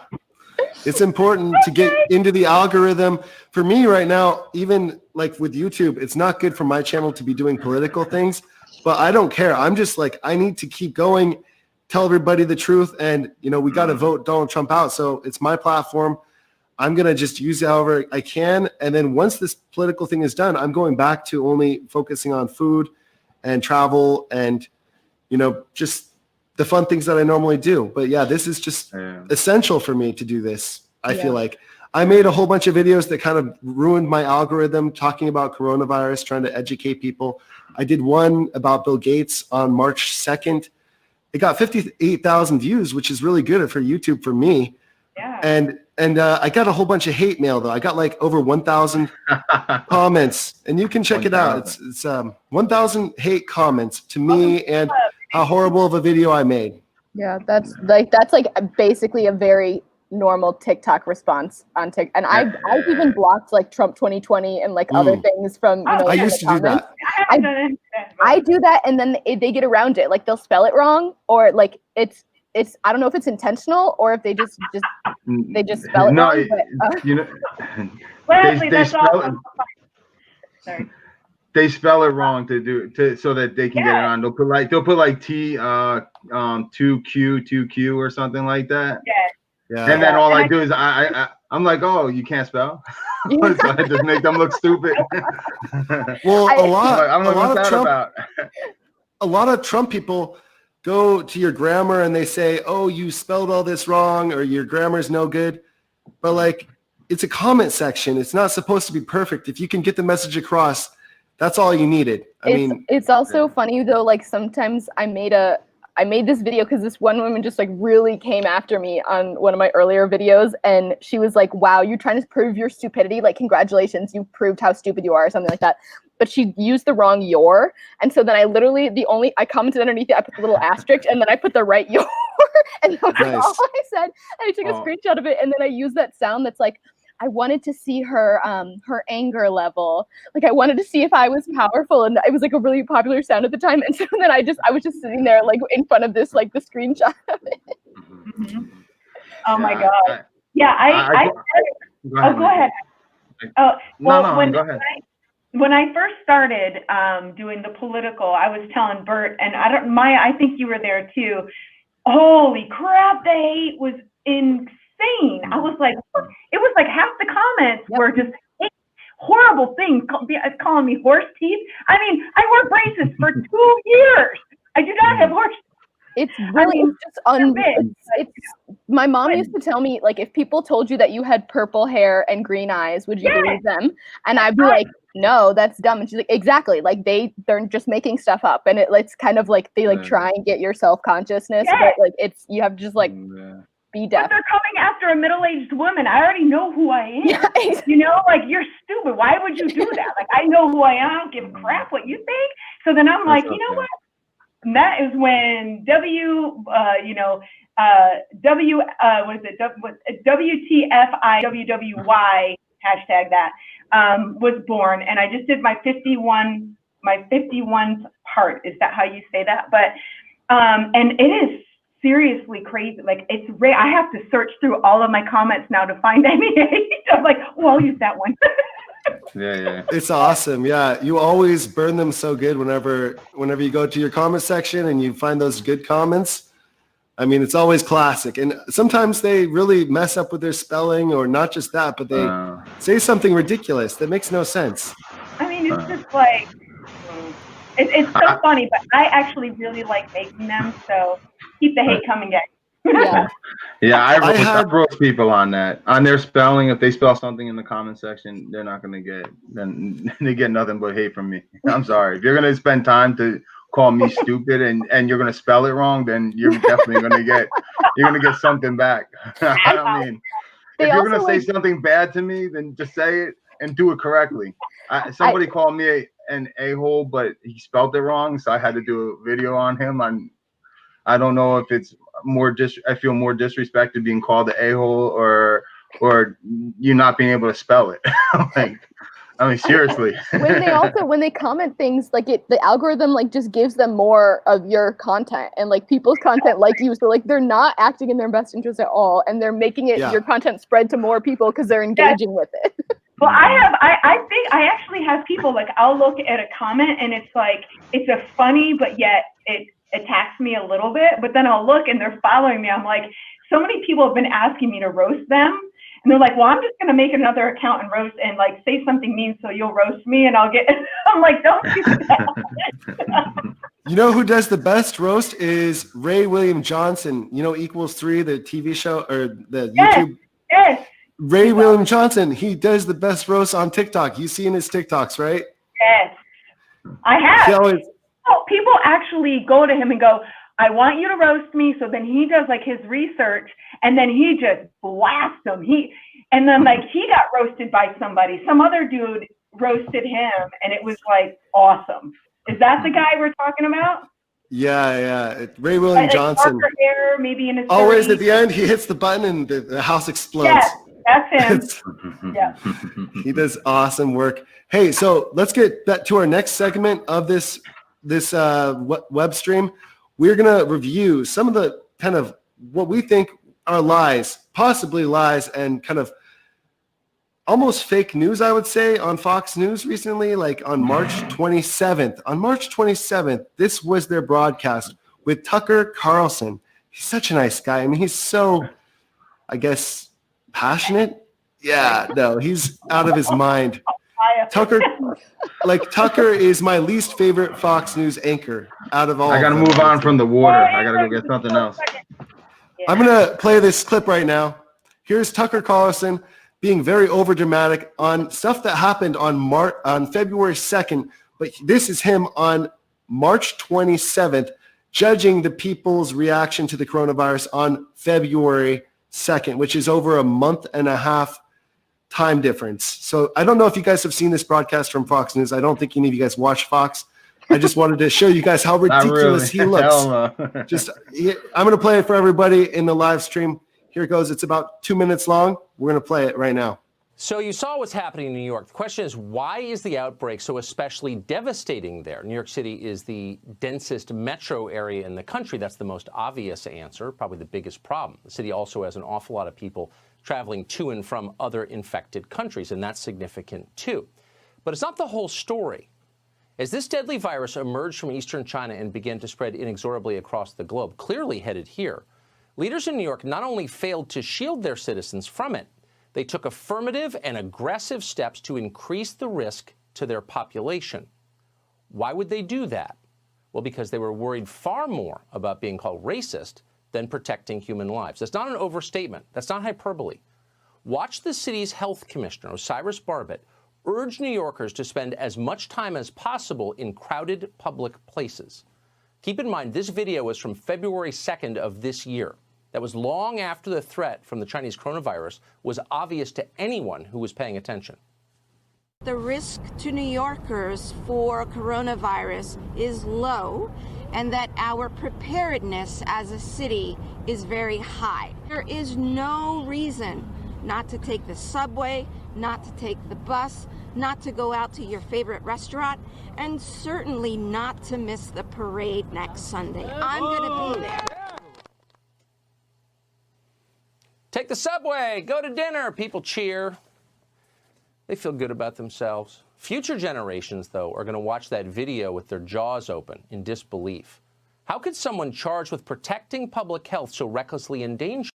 It's important to get into the algorithm. For me right now, even like with YouTube, it's not good for my channel to be doing political things, but I don't care. I'm just like, I need to keep going, tell everybody the truth. And, we got to vote Donald Trump out. So it's my platform. I'm going to just use it however I can. And then once this political thing is done, I'm going back to only focusing on food and travel and, just the fun things that I normally do. But yeah, this is just essential for me to do this. I feel like I made a whole bunch of videos that kind of ruined my algorithm talking about coronavirus, trying to educate people. I did one about Bill Gates on March 2nd. It got 58,000 views, which is really good for YouTube for me. Yeah. And I got a whole bunch of hate mail though. I got like over 1,000 comments, and you can check it out. It's 1,000 hate comments to me and how horrible of a video I made. Yeah, that's like basically a very normal TikTok response on TikTok. And I've even blocked like Trump 2020 and like other things from, I used to do that. I do that, and then they get around it. Like they'll spell it wrong, or like it's I don't know if it's intentional or if they just spell it wrong. But, you know, they spell it. Sorry. They spell it wrong so that they can get it on. They'll put like T 2Q or something like that. Yeah. And then all I do is I'm like, oh, you can't spell. So I just make them look stupid. Well, a lot of Trump people go to your grammar and they say, oh, you spelled all this wrong, or your grammar's no good. But like, it's a comment section. It's not supposed to be perfect. If you can get the message across, that's all you needed. It's also funny though, like sometimes I made this video because this one woman just like really came after me on one of my earlier videos, and she was like, wow, you're trying to prove your stupidity, like congratulations, you proved how stupid you are, or something like that. But she used the wrong your, and so then I literally I commented underneath it, I put the little asterisk, and then I put the right your, and that was all I said. And I took a screenshot of it, and then I used that sound that's like, I wanted to see her anger level. Like I wanted to see if I was powerful, and it was like a really popular sound at the time. And so then I was just sitting there like in front of this, like the screenshot of it. Mm-hmm. Oh my God. Yeah, go ahead. Go ahead. When I first started doing the political, I was telling Bert, and I think you were there too. Holy crap, the hate was insane. I was like, it was like half the comments were just horrible things, calling me horse teeth. I mean, I wore braces for 2 years. I do not have horse teeth. It's really my mom used to tell me, like, if people told you that you had purple hair and green eyes, would you believe them? And I'd be like, no, that's dumb. And she's like, exactly. Like they're just making stuff up, and it's kind of like they like try and get your self-consciousness, but like you have to just like be deaf. But they're coming after a middle-aged woman. I already know who I am. Yeah. You know, like, you're stupid. Why would you do that? Like, I know who I am. I don't give a crap what you think. So then I'm like, you know what? And that is when WTFIWWY hashtag that was born, and I just did my 51st part. Is that how you say that? But and it is seriously crazy. Like, it's rare. I have to search through all of my comments now to find any hate. I'm like, well, I'll use that one. Yeah. It's awesome. Yeah, you always burn them so good whenever you go to your comment section and you find those good comments. I mean, it's always classic. And sometimes they really mess up with their spelling, or not just that, but they say something ridiculous that makes no sense. I mean, it's just like, it's so funny, but I actually really like making them, so keep the hate coming, guys. I roast people on that, on their spelling. If they spell something in the comment section, they're not going to get, then they get nothing but hate from me. I'm sorry. If you're going to spend time to call me stupid and you're going to spell it wrong, then you're definitely going to get something back. I mean, if you're going to say something bad to me, then just say it and do it correctly. Somebody called me an a-hole, but he spelled it wrong, so I had to do a video on him. I don't know if it's I feel more disrespected being called an a-hole or you not being able to spell it. Like, I mean, seriously. when they comment things, like the algorithm like just gives them more of your content, and like people's content like you, so like they're not acting in their best interest at all, and they're making it your content spread to more people because they're engaging with it. Well, I think I actually have people, like, I'll look at a comment and it's like, it's a funny, but yet it attacks me a little bit, but then I'll look and they're following me. I'm like, so many people have been asking me to roast them, and they're like, well, I'm just going to make another account and roast and like say something mean so you'll roast me and I'll get, I'm like, don't do that. You know who does the best roast is Ray William Johnson. You know Equals 3, the TV show or the YouTube. Yes. Ray William Johnson. He does the best roast on TikTok. You seen his TikToks, right? Yes. I have. He always, People actually go to him and go, I want you to roast me. So then he does like his research and then he just blasts them. And then like he got roasted by somebody. Some other dude roasted him and it was like awesome. Is that the guy we're talking about? yeah. Ray William like Johnson. darker hair, maybe in his Always 30s. at the end, he hits the button and the house explodes. Yes, that's him. Yeah. He does awesome work. Hey, so let's get back to our next segment of this web stream. We're going to review some of the kind of what we think are lies, possibly lies, and kind of almost fake news, I would say, on Fox News recently, like on March 27th. On March 27th, this was their broadcast with Tucker Carlson. He's such a nice guy. I mean, he's so, I guess, passionate. Yeah, no, he's out of his mind. Tucker is my least favorite Fox News anchor out of all. I gotta move on from the water. I gotta go get something else. I'm gonna play this clip right now. Here's Tucker Carlson being very overdramatic on stuff that happened on February 2nd, but this is him on March 27th, judging the people's reaction to the coronavirus on February 2nd, which is over a month and a half time difference. So I don't know if you guys have seen this broadcast from Fox News. I don't think any of you guys watch Fox. I just wanted to show you guys how ridiculous he looks. I'm going to play it for everybody in the live stream. Here it goes. It's about 2 minutes long. We're going to play it right now. So you saw what's happening in New York. The question is, why is the outbreak so especially devastating there? New York City is the densest metro area in the country. That's the most obvious answer, probably the biggest problem. The city also has an awful lot of people traveling to and from other infected countries, and that's significant too. But it's not the whole story. As this deadly virus emerged from eastern China and began to spread inexorably across the globe, clearly headed here, leaders in New York not only failed to shield their citizens from it, they took affirmative and aggressive steps to increase the risk to their population. Why would they do that? Well, because they were worried far more about being called racist than protecting human lives. That's not an overstatement. That's not hyperbole. Watch the city's health commissioner, Osiris Barbett, urge New Yorkers to spend as much time as possible in crowded public places. Keep in mind, this video was from February 2nd of this year. That was long after the threat from the Chinese coronavirus was obvious to anyone who was paying attention. The risk to New Yorkers for coronavirus is low, and that our preparedness as a city is very high. There is no reason not to take the subway, not to take the bus, not to go out to your favorite restaurant, and certainly not to miss the parade next Sunday. I'm going to be there. Take the subway, go to dinner, people cheer. They feel good about themselves. Future generations, though, are going to watch that video with their jaws open in disbelief. How could someone charged with protecting public health so recklessly endanger?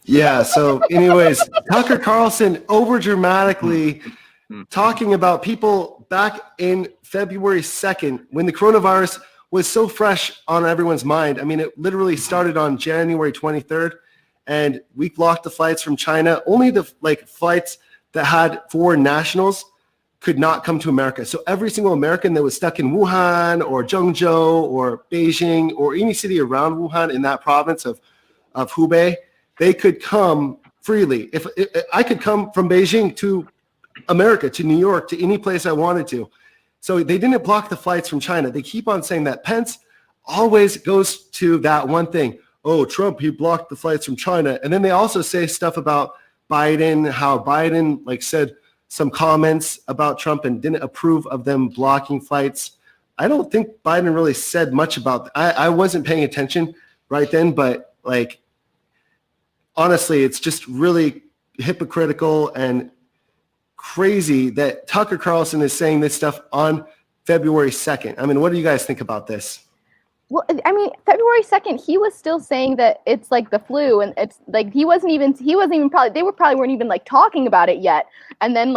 Yeah, so anyways, Tucker Carlson over-dramatically talking about people back in February 2nd when the coronavirus was so fresh on everyone's mind. I mean, it literally started on January 23rd, and we blocked the flights from China. Only the flights that had foreign nationals could not come to America. So every single American that was stuck in Wuhan or Zhengzhou or Beijing or any city around Wuhan in that province of Hubei, they could come freely. If I could come from Beijing to America, to New York, to any place I wanted to. So they didn't block the flights from China. They keep on saying that. Pence always goes to that one thing. Oh, Trump, he blocked the flights from China. And then they also say stuff about Biden, how Biden said some comments about Trump and didn't approve of them blocking flights. I don't think Biden really said much about that. I wasn't paying attention right then, but honestly, it's just really hypocritical and crazy that Tucker Carlson is saying this stuff on February 2nd. I mean, what do you guys think about this? Well, I mean, February 2nd, he was still saying that it's like the flu, and it's like he wasn't even probably weren't even talking about it yet. And then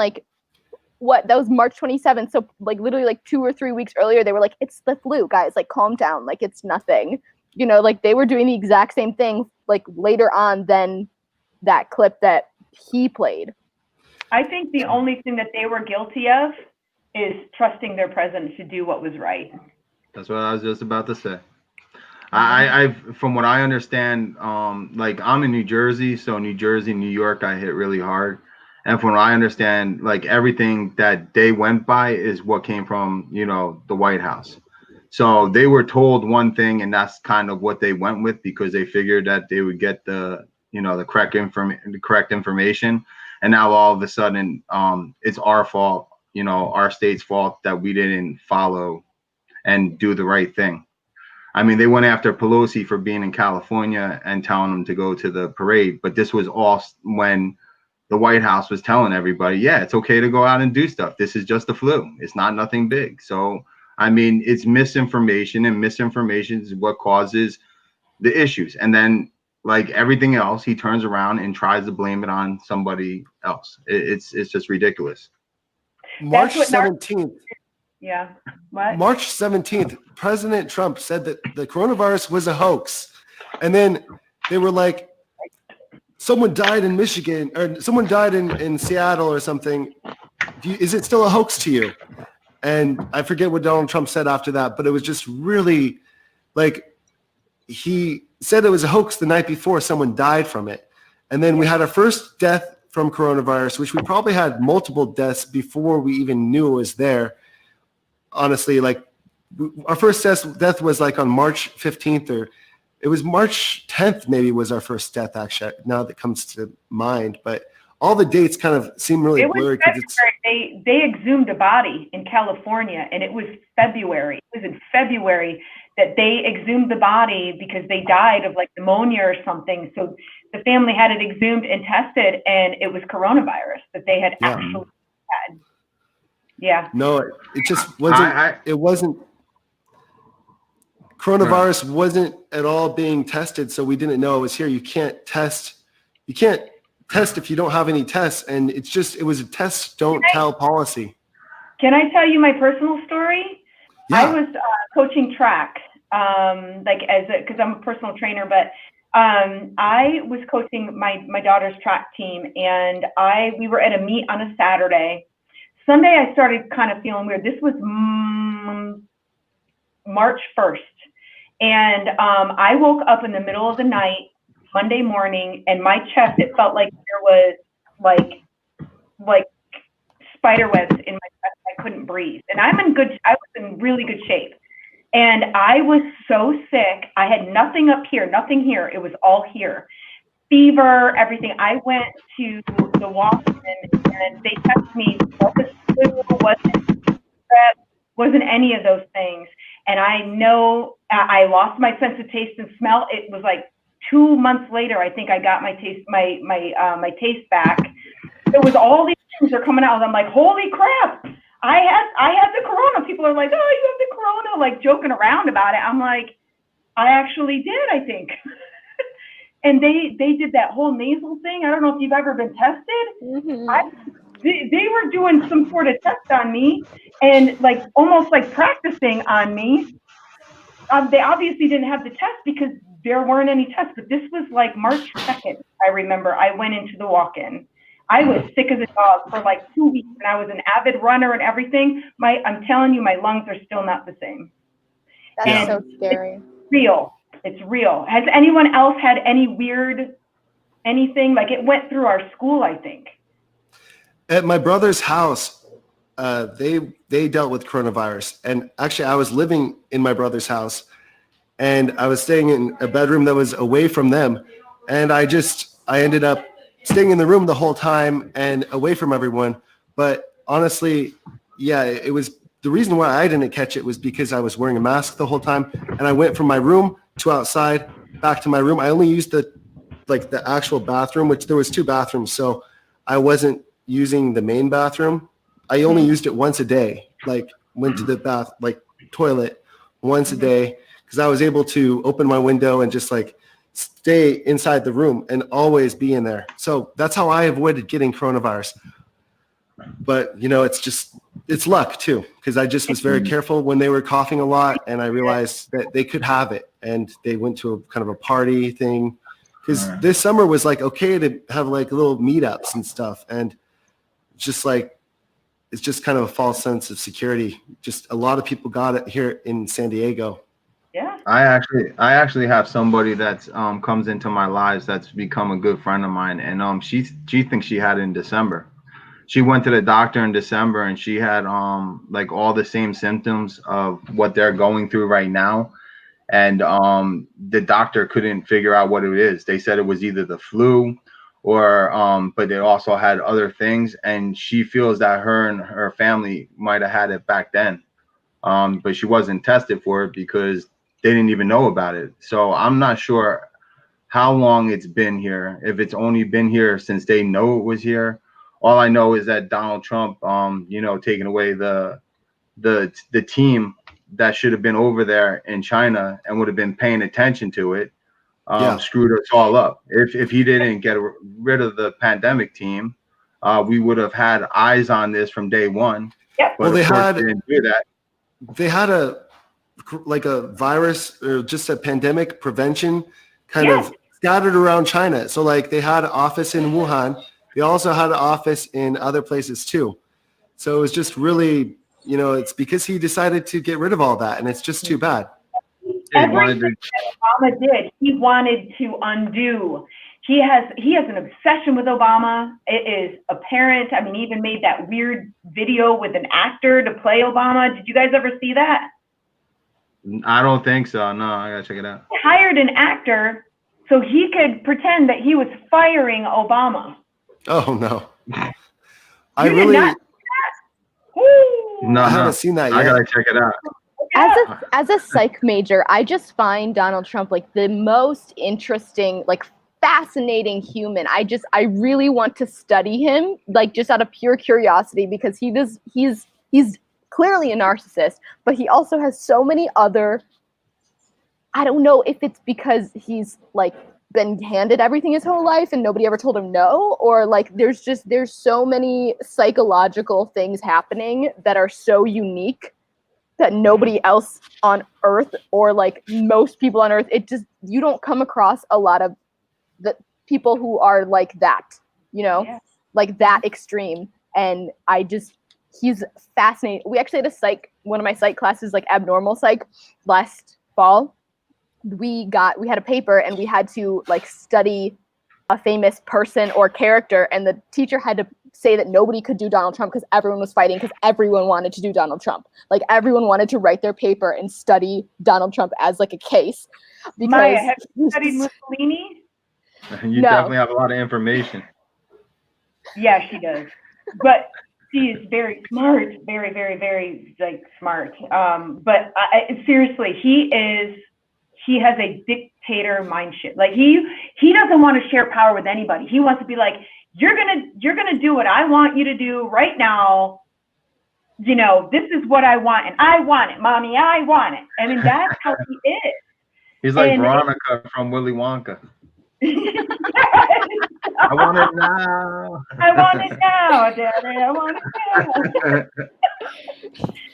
that was March 27th. So like literally like 2 or 3 weeks earlier, they were like, it's the flu, guys, like calm down. Like it's nothing, you know, like they were doing the exact same thing like later on than that clip that he played. I think the only thing that they were guilty of is trusting their president to do what was right. That's what I was just about to say. I from what I understand, like I'm in New Jersey, so New Jersey, New York, I hit really hard. And from what I understand, like everything that they went by is what came from, you know, the White House. So they were told one thing, and that's kind of what they went with because they figured that they would get the, you know, the correct information. And now all of a sudden, it's our fault, you know, our state's fault that we didn't follow and do the right thing. I mean, they went after Pelosi for being in California and telling them to go to the parade, but this was all when the White House was telling everybody, yeah, it's okay to go out and do stuff. This is just the flu. It's not nothing big. So, I mean, it's misinformation, and misinformation is what causes the issues. And then, like everything else, he turns around and tries to blame it on somebody else. It's just ridiculous. March 17th. Yeah. What? March 17th, President Trump said that the coronavirus was a hoax. And then they were like, someone died in Michigan, or someone died in Seattle or something. Is it still a hoax to you? And I forget what Donald Trump said after that, but it was just really like, he said it was a hoax the night before someone died from it. And then we had our first death from coronavirus, which we probably had multiple deaths before we even knew it was there. Honestly, like our first death was like on March 15th, or it was March 10th maybe was our first death, actually, now that comes to mind. But all the dates kind of seem really blurry. They exhumed a body in California, and it was February. It was in February that they exhumed the body because they died of like pneumonia or something. So the family had it exhumed and tested, and it was coronavirus that they had actually had. Yeah. No, it just wasn't. It wasn't. Coronavirus wasn't at all being tested, so we didn't know it was here. You can't test. You can't test if you don't have any tests, and it was a test don't tell policy. Can I tell you my personal story? Yeah. I was coaching track, because I'm a personal trainer, but I was coaching my daughter's track team, and we were at a meet on a Saturday. Sunday, I started kind of feeling weird. This was March 1st. And I woke up in the middle of the night, Monday morning, and my chest, it felt like there was like spider webs in my chest. I couldn't breathe. And I was in really good shape. And I was so sick. I had nothing up here, nothing here. It was all here. Fever, everything. I went to the walk-in and they tested me. Wasn't any of those things. And I know I lost my sense of taste and smell. It was like 2 months later, I think I got my taste back. It was all these things are coming out. I'm like, holy crap! I had the corona. People are like, oh, you have the corona, like joking around about it. I'm like, I actually did, I think. And they did that whole nasal thing. I don't know if you've ever been tested. Mm-hmm. They were doing some sort of test on me and like almost like practicing on me. They obviously didn't have the test because there weren't any tests, but this was like March 2nd. I remember I went into the walk-in. I was sick as a dog for like 2 weeks, and I was an avid runner and everything. I'm telling you, my lungs are still not the same. That's so scary. It's real. It's real. Has anyone else had any weird anything? Like it went through our school, I think. At my brother's house, they dealt with coronavirus. And actually, I was living in my brother's house, and I was staying in a bedroom that was away from them. And I ended up staying in the room the whole time and away from everyone. But honestly, yeah, it was the reason why I didn't catch it was because I was wearing a mask the whole time. And I went from my room to outside, back to my room. I only used the actual bathroom, which there was 2 bathrooms. So I wasn't using the main bathroom. I only used it once a day, like went to the toilet once a day, because I was able to open my window and just like stay inside the room and always be in there. So that's how I avoided getting coronavirus. but you know, it's luck too, because I just was very careful when they were coughing a lot, and I realized that they could have it, and they went to a kind of a party thing, because this summer was like okay to have like little meetups and stuff, and just like it's just kind of a false sense of security. Just a lot of people got it here in San Diego. Yeah. I actually have somebody that's comes into my lives that's become a good friend of mine, and she thinks she had it in December. She went to the doctor in December, and she had like all the same symptoms of what they're going through right now, and the doctor couldn't figure out what it is. They said it was either the flu or but they also had other things, and she feels that her and her family might have had it back then, but she wasn't tested for it because they didn't even know about it. So I'm not sure how long it's been here, if it's only been here since they know it was here. All I know is that Donald Trump, you know, taking away the team that should have been over there in China and would have been paying attention to it, screwed us all up. If he didn't get rid of the pandemic team, we would have had eyes on this from day one. Yep. But Well, they didn't do that. They had a virus or just a pandemic prevention kind of scattered around China. So like they had an office in Wuhan. They also had an office in other places too. So it was just really, you know, it's because he decided to get rid of all that, and it's just too bad. Everything that Obama did, he wanted to undo. He has an obsession with Obama. It is apparent. I mean, he even made that weird video with an actor to play Obama. Did you guys ever see that? I don't think so. No, I gotta check it out. He hired an actor so he could pretend that he was firing Obama. Oh no. I haven't seen that yet. I gotta check it out. As a psych major, I just find Donald Trump like the most interesting, like fascinating human. I really want to study him, like just out of pure curiosity, because he's clearly a narcissist, but he also has so many other, I don't know if it's because he's like been handed everything his whole life and nobody ever told him no, or like there's so many psychological things happening that are so unique that nobody else on earth, or like most people on earth, you don't come across a lot of the people who are like that, you know, like that extreme. And he's fascinating. We actually had one of my psych classes, like abnormal psych, last fall. We had a paper and we had to like study a famous person or character, and the teacher had to say that nobody could do Donald Trump because everyone was fighting, because everyone wanted to do Donald Trump. Like everyone wanted to write their paper and study Donald Trump as like a case. Because Maya, have you studied Mussolini? You definitely have a lot of information. Yeah, she does. But she is very smart, very, very, very like smart. But seriously, he has a dictator mind shit. Like he doesn't want to share power with anybody. He wants to be like, you're gonna do what I want you to do right now. You know, this is what I want, and I want it, mommy. I want it. I mean, that's how he is. He's like Veronica from Willy Wonka. I want it now. I want it now, Daddy. I want it now.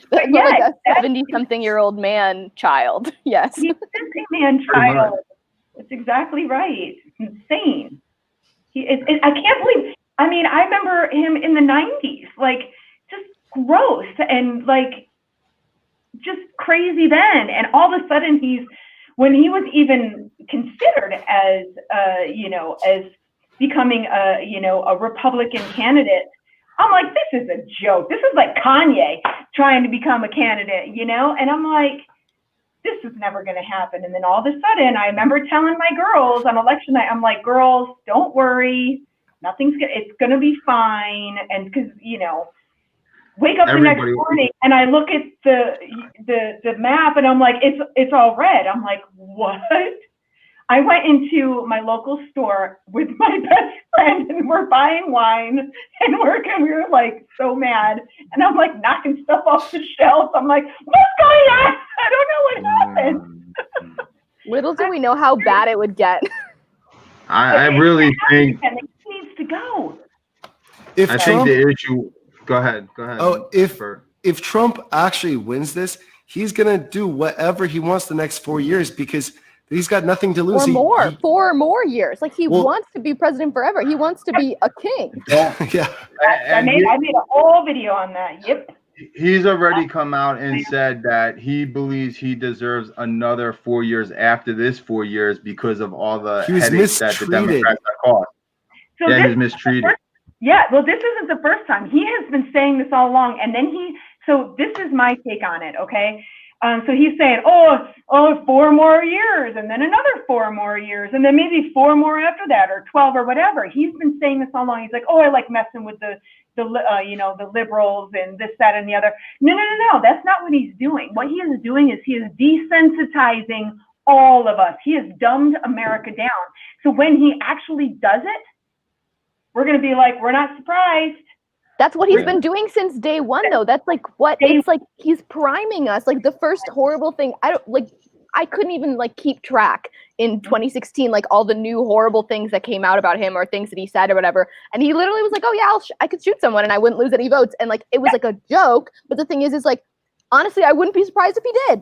But like a 70-something-year-old man child. Yes. He's a man child. That's exactly right. It's insane. I can't believe. I mean, I remember him in the 90s, like just gross and like just crazy then. And all of a sudden when he was even considered as, as becoming a Republican candidate, I'm like, this is a joke. This is like Kanye trying to become a candidate, you know? And I'm like, this is never going to happen. And then all of a sudden, I remember telling my girls on election night, I'm like, girls, don't worry. It's going to be fine. And because, wake up the next morning and I look at the map and I'm like, it's all red. I'm like, what? I went into my local store with my best friend and we're buying wine and we were like so mad. And I'm like knocking stuff off the shelves. I'm like, what's going on? I don't know what happened. Little do we know how bad it would get. I really think it needs to go. I think the issue Go ahead. Oh, if Trump actually wins this, he's gonna do whatever he wants the next 4 years because he's got nothing to lose. Or 4 more years. Like he wants to be president forever. He wants to be a king. Yeah. I made a whole video on that. Yep. He's already come out and said that he believes he deserves another 4 years after this 4 years because of all the headaches that the Democrats have caused. So yeah, he's mistreated. Yeah, well, this isn't the first time. He has been saying this all along, and then so this is my take on it, okay? So he's saying, 4 more years, and then another 4 more years, and then maybe 4 more after that, or 12 or whatever. He's been saying this all along. He's like, I like messing with the liberals and this, that, and the other. No. That's not what he's doing. What he is doing is he is desensitizing all of us. He has dumbed America down. So when he actually does it, we're going to be like, we're not surprised. That's what he's been doing since day one, though. That's like what it's like. He's priming us. Like the first horrible thing. I couldn't even keep track in 2016, all the new horrible things that came out about him or things that he said or whatever. And he literally was like, oh yeah, I could shoot someone and I wouldn't lose any votes. And it was a joke. But the thing is honestly, I wouldn't be surprised if he did.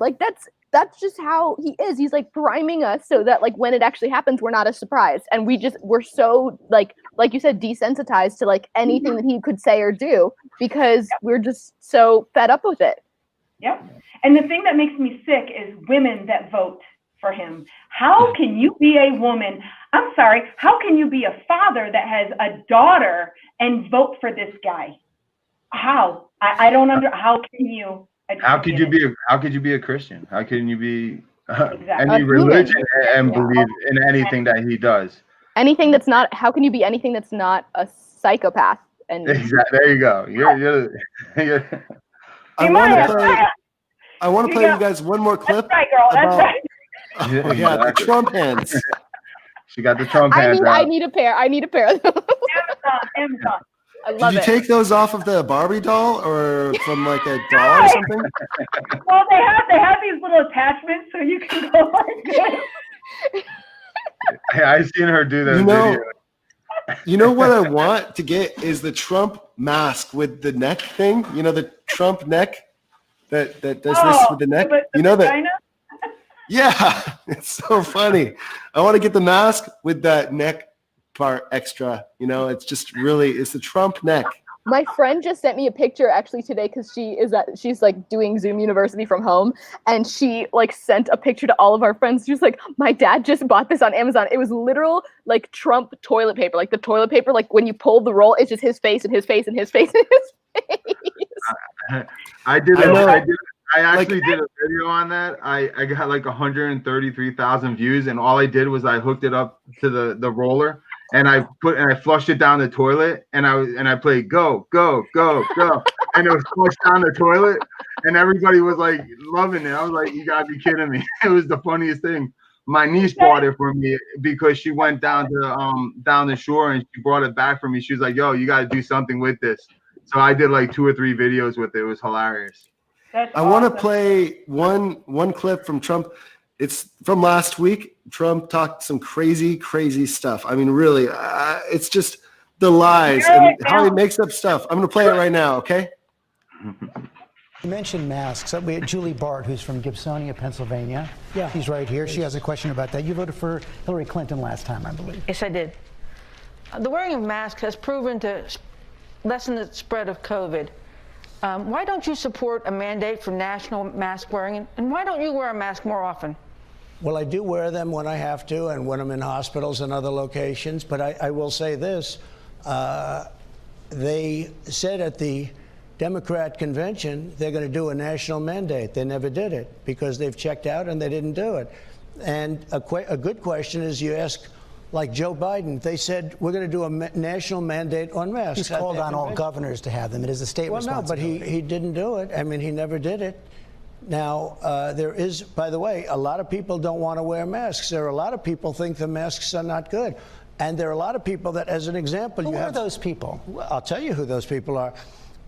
That's just how he is. He's priming us so that when it actually happens, we're not as surprised. And we're so like you said, desensitized to anything that he could say or do because we're just so fed up with it. Yep. And the thing that makes me sick is women that vote for him. How can you be a woman? I'm sorry. How can you be a father that has a daughter and vote for this guy? How? I don't how can you? How could you be a Christian? How can you be any religion and believe in anything that he does? Anything that's not. How can you be anything that's not a psychopath? And exactly. There you go. You're I want to play you guys one more clip. That's right, girl. That's right. The Trump hands. She got the Trump hands. I need a pair. Amazon. I love Did you take those off of the Barbie doll or from a doll or something? Well, they have these little attachments so you can go like this. Hey, I've seen her do that video. You know what I want to get is the Trump mask with the neck thing. You know, the Trump neck that does this with the neck. You know that? Yeah, it's so funny. I want to get the mask with that neck part extra. You know, it's just it's the Trump neck. My friend just sent me a picture actually today because she's doing Zoom University from home, and she sent a picture to all of our friends. She was like, my dad just bought this on Amazon. It was literal Trump toilet paper, the toilet paper, when you pull the roll, it's just his face and his face and his face and his face. I actually did a video on that. I got 133,000 views, and all I did was I hooked it up to the roller. And I flushed it down the toilet, and I played go, and it was flushed down the toilet, and everybody was loving it. I was like, you gotta be kidding me! It was the funniest thing. My niece bought it for me because she went down the shore and she brought it back for me. She was like, yo, you gotta do something with this. So I did 2 or 3 videos with it. It was hilarious. I want to play one clip from Trump. It's from last week. Trump talked some crazy stuff. I mean, really, it's just the lies and how he makes up stuff. I'm going to play it right now, okay? You mentioned masks. We had Julie Bart, who's from Gibsonia, Pennsylvania. Yeah. She's right here. She has a question about that. You voted for Hillary Clinton last time, I believe. Yes, I did. The wearing of masks has proven to lessen the spread of COVID. Why don't you support a mandate for national mask wearing? And why don't you wear a mask more often? Well, I do wear them when I have to and when I'm in hospitals and other locations. But I will say this. They said at the Democrat convention they're going to do a national mandate. They never did it because they've checked out and they didn't do it. And a good question is you ask, Joe Biden, they said we're going to do a national mandate on masks. He's called on all governors to have them. It is a state responsibility. No, but he didn't do it. I mean, he never did it. Now, there is, by the way, a lot of people don't want to wear masks. There are a lot of people think the masks are not good. And there are a lot of people that, as an example, Who are those people? Well, I'll tell you who those people are.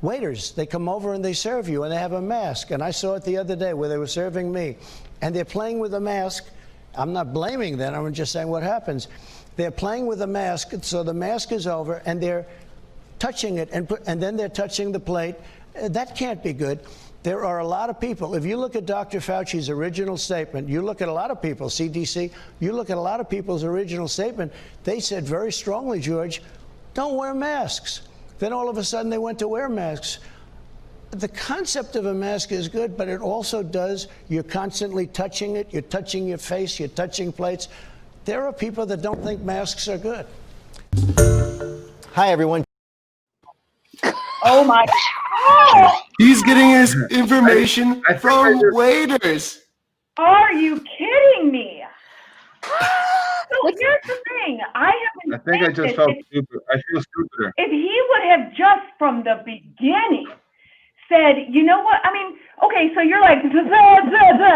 Waiters, they come over and they serve you and they have a mask. And I saw it the other day where they were serving me. And they're playing with a mask. I'm not blaming them. I'm just saying what happens. They're playing with a mask. So the mask is over and they're touching it, and then they're touching the plate. That can't be good. There are a lot of people. If you look at Dr. Fauci's original statement, you look at a lot of people, CDC, you look at a lot of people's original statement, they said very strongly, George, don't wear masks. Then all of a sudden they went to wear masks. The concept of a mask is good, but it also does, you're constantly touching it, you're touching your face, you're touching plates. There are people that don't think masks are good. Hi, everyone. Oh my God. He's getting his information from waiters. Are you kidding me? So here's the thing. I think I just felt stupid. I feel stupider. If he would have just from the beginning said, you know what? I mean, okay, so you're like,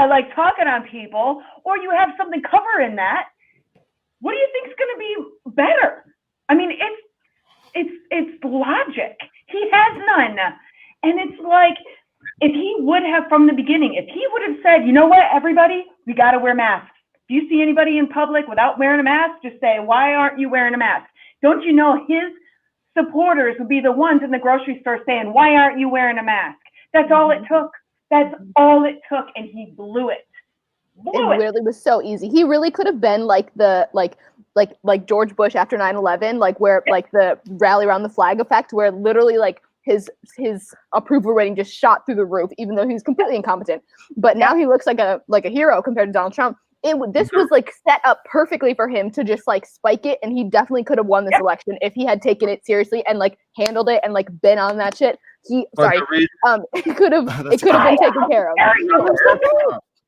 like talking on people, or you have something covering that. What do you think is going to be better? I mean, it's logic. He has none. And it's like, if he would have from the beginning, if he would have said, you know what, everybody, we got to wear masks. If you see anybody in public without wearing a mask, just say, why aren't you wearing a mask? Don't you know his supporters would be the ones in the grocery store saying, why aren't you wearing a mask? That's all it took. That's all it took. And he blew it. It really was so easy. He really could have been like the like George Bush after 9/11, like where like the rally around the flag effect, where literally like his approval rating just shot through the roof, even though he was completely incompetent. But now he looks like a hero compared to Donald Trump. This was like set up perfectly for him to just like spike it, and he definitely could have won this election if he had taken it seriously and like handled it and like been on that shit. It could have been taken care of.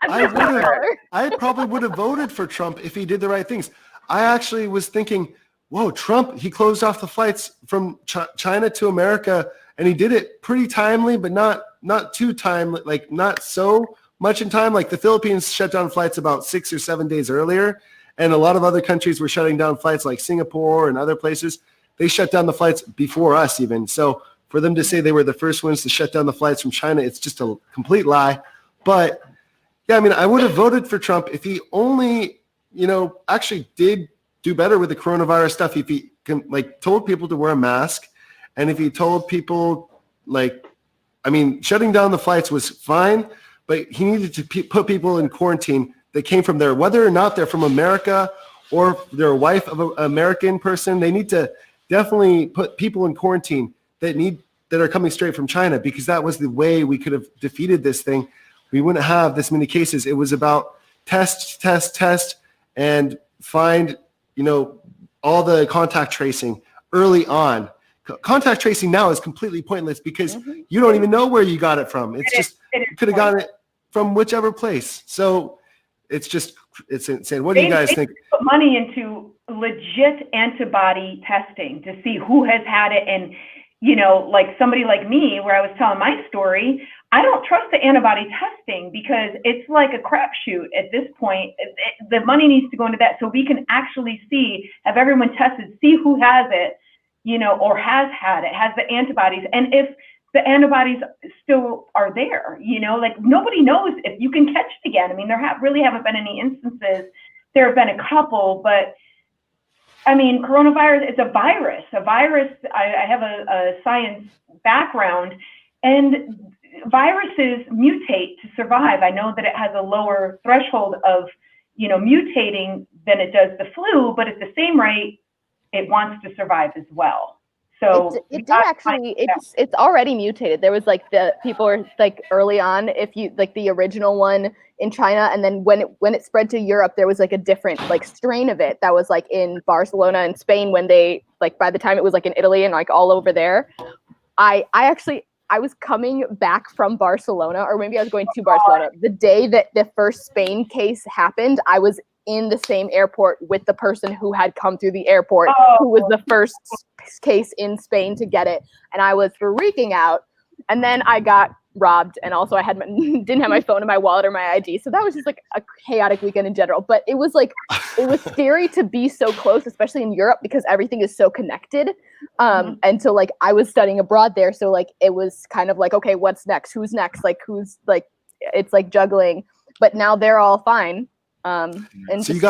I probably would have voted for Trump if he did the right things. I actually was thinking, whoa, Trump, he closed off the flights from China to America, and he did it pretty timely, but not too timely, like not so much in time. Like the Philippines shut down flights about 6 or 7 days earlier, and a lot of other countries were shutting down flights like Singapore and other places. They shut down the flights before us even. So for them to say they were the first ones to shut down the flights from China, it's just a complete lie. But yeah, I mean, I would have voted for Trump if he only, actually did do better with the coronavirus stuff. If he told people to wear a mask, and if he told people shutting down the flights was fine, but he needed to put people in quarantine that came from there, whether or not they're from America or they're a wife of an American person. They need to definitely put people in quarantine that are coming straight from China, because that was the way we could have defeated this thing. We wouldn't have this many cases. It was about test, and find, all the contact tracing early on. Contact tracing now is completely pointless because you don't even know where you got it from. It's just, you could have gotten it from whichever place. So it's insane. What do you guys think? Put money into legit antibody testing to see who has had it. And, like somebody like me, where I was telling my story, I don't trust the antibody testing because it's like a crapshoot at this point. The money needs to go into that so we can actually have everyone tested, see who has it, or has had it, has the antibodies. And if the antibodies still are there, nobody knows if you can catch it again. I mean, there really haven't been any instances. There have been a couple, but I mean, coronavirus, it's a virus. I have a science background, and viruses mutate to survive. I know that it has a lower threshold of, mutating than it does the flu, but at the same rate, it wants to survive as well. So it's already mutated. There was people were early on, if you the original one in China, and then when it spread to Europe, there was a different strain of it that was in Barcelona and Spain, when they by the time it was in Italy and all over there. I was coming back from Barcelona, or maybe I was going to Barcelona. The day that the first Spain case happened, I was in the same airport with the person who had come through the airport, who was the first case in Spain to get it. And I was freaking out. And then I got robbed. And also I didn't have my phone and my wallet or my ID. So that was just a chaotic weekend in general. But it was scary to be so close, especially in Europe, because everything is so connected. And so I was studying abroad there. So it was kind of okay, what's next? Who's next? It's juggling, but now they're all fine. And so you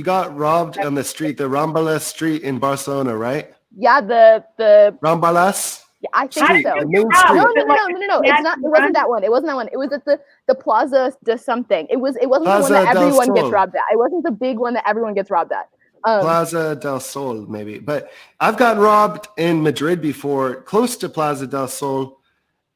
got robbed on the street, the Rambla street in Barcelona, right? Yeah, the Rambalas? yeah, I think Street, so. the main Wow. street. No. Like, It's not. It wasn't that one. It wasn't that one. It was at the Plaza de something. It wasn't the one Plaza that del everyone Sol. gets robbed at. It wasn't the big one that everyone gets robbed at. Plaza del Sol, maybe. But I've gotten robbed in Madrid before, close to Plaza del Sol.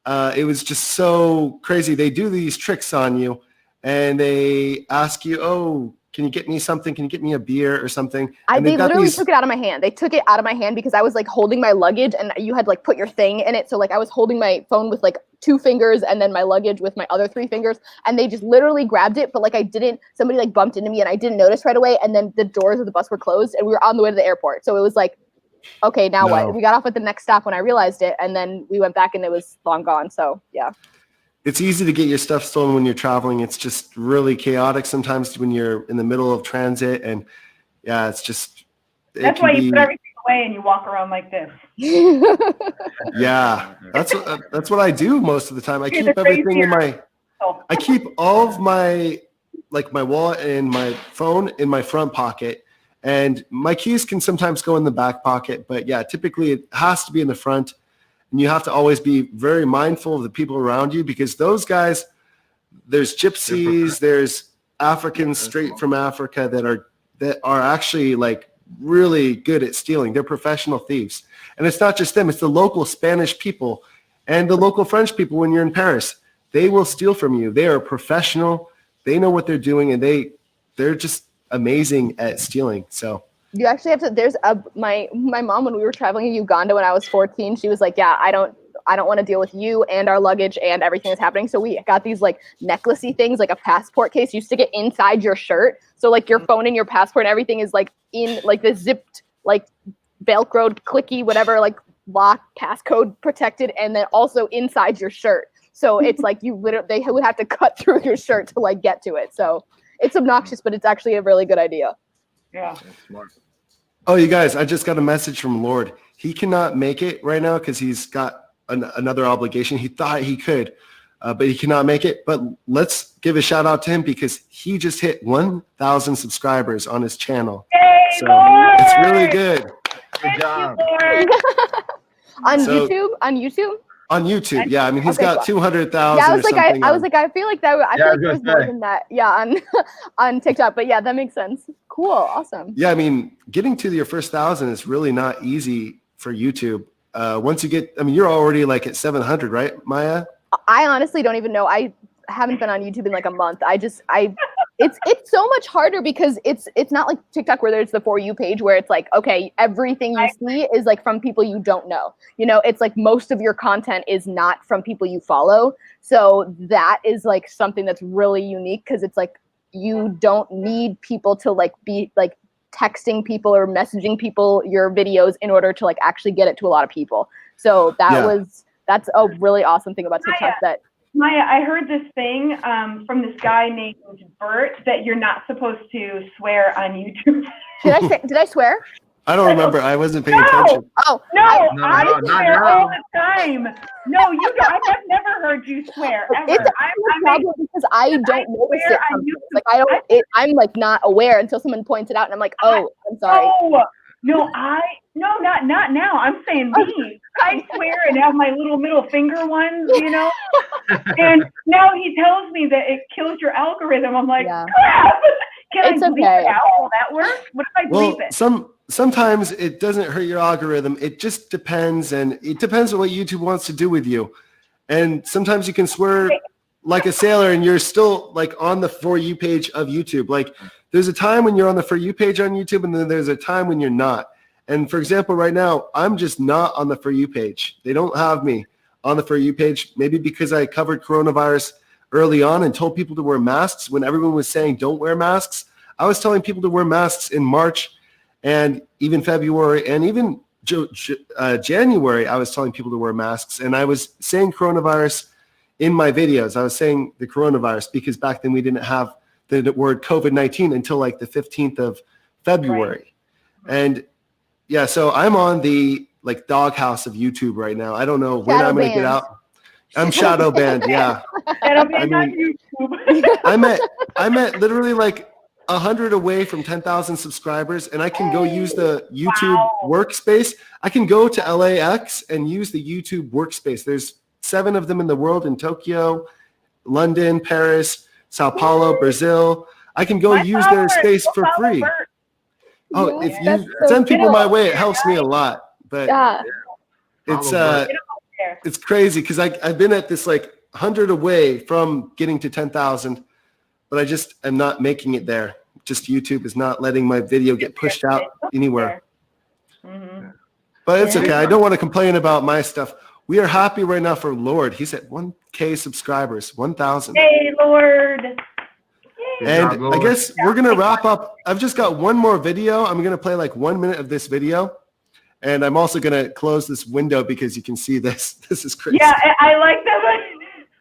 It was just so crazy. They do these tricks on you, and they ask you, "Oh, can you get me something? Can you get me a beer or something?" And They they've got literally these- took it out of my hand. They took it out of my hand because I was like holding my luggage, and you had like put your thing in it. So like I was holding my phone with like 2 fingers, and then my luggage with my other 3 fingers, and they just literally grabbed it. But like I didn't. Somebody like bumped into me, and I didn't notice right away. And then the doors of the bus were closed, and we were on the way to the airport. So it was like, okay, now No. what? We got off at the next stop when I realized it, and then we went back, and it was long gone. So yeah. It's easy to get your stuff stolen when you're traveling. It's just really chaotic sometimes when you're in the middle of transit, and yeah, it's just. That's why you put everything away and you walk around like this. Yeah, that's what I do most of the time. I You're keep the everything in crazier. I keep all of my wallet and my phone in my front pocket, and my keys can sometimes go in the back pocket. But yeah, typically it has to be in the front, and you have to always be very mindful of the people around you because those guys. There's gypsies, there's Africans straight from Africa that are actually like really good at stealing. They're professional thieves. And it's not just them, it's the local Spanish people and the local French people when you're in Paris. They will steal from you. They are professional. They know what they're doing, and they're just amazing at stealing. So You actually have to. There's my mom when we were traveling in Uganda when I was 14. She was like, "Yeah, I don't want to deal with you and our luggage and everything that's happening." So we got these like necklacey things, like a passport case. You stick it inside your shirt, so like your phone and your passport and everything is like in like the zipped, like Velcroed, clicky, whatever, like lock, passcode protected, and then also inside your shirt. So it's like they would have to cut through your shirt to like get to it. So it's obnoxious, but it's actually a really good idea. Yeah. That's smart. Oh, you guys, I just got a message from Lord. He cannot make it right now because he's got another obligation. He thought he could, but he cannot make it. But let's give a shout out to him because he just hit 1,000 subscribers on his channel. Hey, So Lord! it's really good. Good job. On So- YouTube? On YouTube? On YouTube, yeah. I mean, he's Okay, got cool. 200,000 Yeah, I or was like, something. I was like, I feel like that. I Yeah, I feel like was there's gonna more say. than that. Yeah, on TikTok. But yeah, that makes sense. Cool, awesome. Yeah, I mean, getting to your first 1,000 is really not easy for YouTube. Once you get, I mean, you're already like at 700, right, Maya? I honestly don't even know. I haven't been on YouTube in like a month. It's so much harder because it's not like TikTok where there's the For You page where it's like, okay, everything you see is like from people you don't know. You know, it's like most of your content is not from people you follow. So that is like something that's really unique because it's like you don't need people to like be like texting people or messaging people your videos in order to like actually get it to a lot of people. So that's a really awesome thing about TikTok Maya, I heard this thing from this guy named Bert that you're not supposed to swear on YouTube. Did I swear? I don't remember. I wasn't paying attention. Oh, No, No, I not swear now. all the time. No, you don't. I've never heard you swear ever. it's a problem because I don't notice swear it. on Sometimes. YouTube. Like I'm like not aware until someone points it out, and I'm like, oh, I'm sorry. No, not now. I'm saying me. I swear and have my little middle finger ones, you know. And now he tells me that it kills your algorithm. I'm like, Yeah. crap. Can It's I delete okay. it out? Will that work? What if I delete Well, it? sometimes it doesn't hurt your algorithm. It just depends, and it depends on what YouTube wants to do with you. And sometimes you can swear like a sailor, and you're still like on the For You page of YouTube. Like there's a time when you're on the For You page on YouTube, and then there's a time when you're not. And for example, right now, I'm just not on the For You page. They don't have me on the For You page, maybe because I covered coronavirus early on and told people to wear masks when everyone was saying don't wear masks. I was telling people to wear masks in March and even February and even January. I was telling people to wear masks, and I was saying coronavirus in my videos. I was saying the coronavirus because back then we didn't have the word COVID-19 until like the 15th of February. Right. And yeah, so I'm on the like doghouse of YouTube right now. I don't know when I'm going to get out. I'm shadow banned. Yeah. That'll be I on mean, YouTube. I'm at literally like 100 away from 10,000 subscribers, and I can go use the YouTube workspace. I can go to LAX and use the YouTube workspace. There's 7 of them in the world, in Tokyo, London, Paris, Sao Paulo, Brazil. I can go use their space for free. Oh, if you send people my way, it helps me a lot. But it's crazy because I've been at this like 100 away from getting to 10,000, but I just am not making it there. Just YouTube is not letting my video get pushed out anywhere. But it's okay. I don't want to complain about my stuff. We are happy right now for Lord. He's at 1K subscribers, 1,000. Hey, Lord. And I guess we're going to wrap up. I've just got one more video. I'm going to play like 1 minute of this video. And I'm also going to close this window because you can see this. This is crazy. Yeah, I like that one.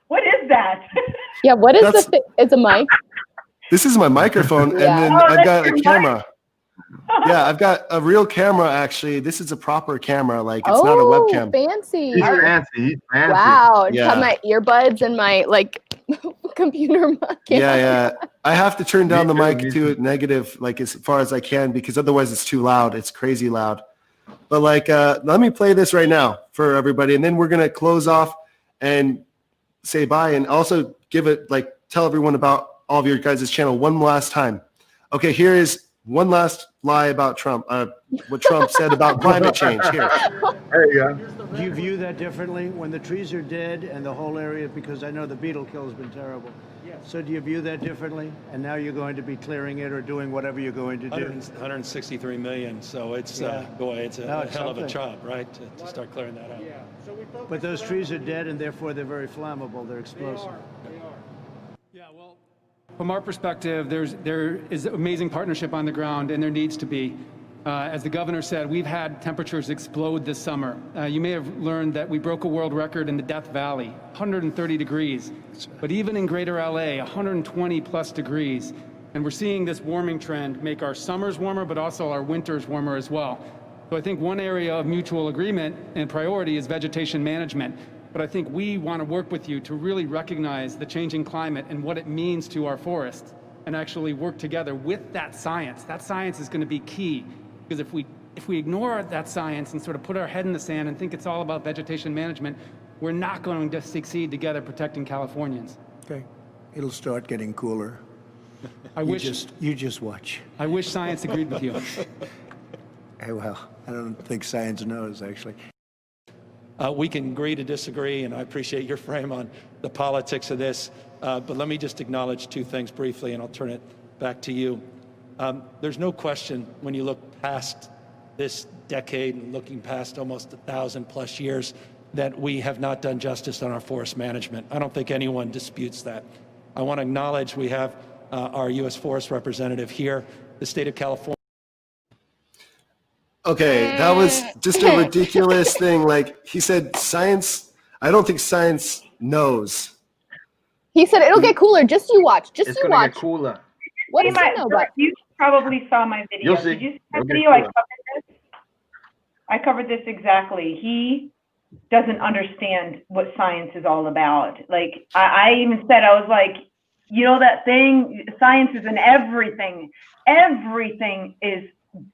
What is that? Yeah, what is this? It's a mic. This is my microphone, and then I've got a camera. Yeah, I've got a real camera, actually. This is a proper camera. Like, it's not a webcam. Fancy. He's fancy. He's fancy. Wow. Yeah. Got my earbuds and my, like, computer mic. Yeah. I have to turn down the mic to negative, like, as far as I can, because otherwise it's too loud. It's crazy loud. But, like, let me play this right now for everybody, and then we're going to close off and say bye, and also give it, like, tell everyone about all of your guys' channel one last time. Okay, here is one last lie about Trump, what Trump said about climate change. Here. There you go. Do you view that differently when the trees are dead and the whole area, because I know the beetle kill has been terrible. So do you view that differently? And now you're going to be clearing it or doing whatever you're going to do? 163 million, so it's, boy, it's a hell of a job, right, to start clearing that out. But those trees are dead and therefore they're very flammable, they're explosive. Yeah, well, from our perspective, there is amazing partnership on the ground, and there needs to be. As the governor said, we've had temperatures explode this summer. You may have learned that we broke a world record in the Death Valley, 130 degrees. But even in greater LA, 120 plus degrees. And we're seeing this warming trend make our summers warmer, but also our winters warmer as well. So I think one area of mutual agreement and priority is vegetation management. But I think we want to work with you to really recognize the changing climate and what it means to our forests, and actually work together with that science. That science is going to be key, because if we ignore that science and sort of put our head in the sand and think it's all about vegetation management, we're not going to succeed together protecting Californians. Okay, it'll start getting cooler. You just watch. I wish science agreed with you. Hey, well, I don't think science knows, actually. We can agree to disagree, and I appreciate your frame on the politics of this. But let me just acknowledge 2 things briefly, and I'll turn it back to you. There's no question when you look past this decade and looking past almost 1,000+ years that we have not done justice on our forest management. I don't think anyone disputes that. I want to acknowledge we have our U.S. Forest Representative here, the state of California. Okay, that was just a ridiculous thing. Like, he said science, I don't think science knows. He said it'll get cooler. Just you watch. Just you watch. Get cooler. What does he know about? You probably saw my video. You'll see. Did you see that video? I covered this exactly. He doesn't understand what science is all about. Like, I even said, I was like, you know that thing, science is in everything. Everything is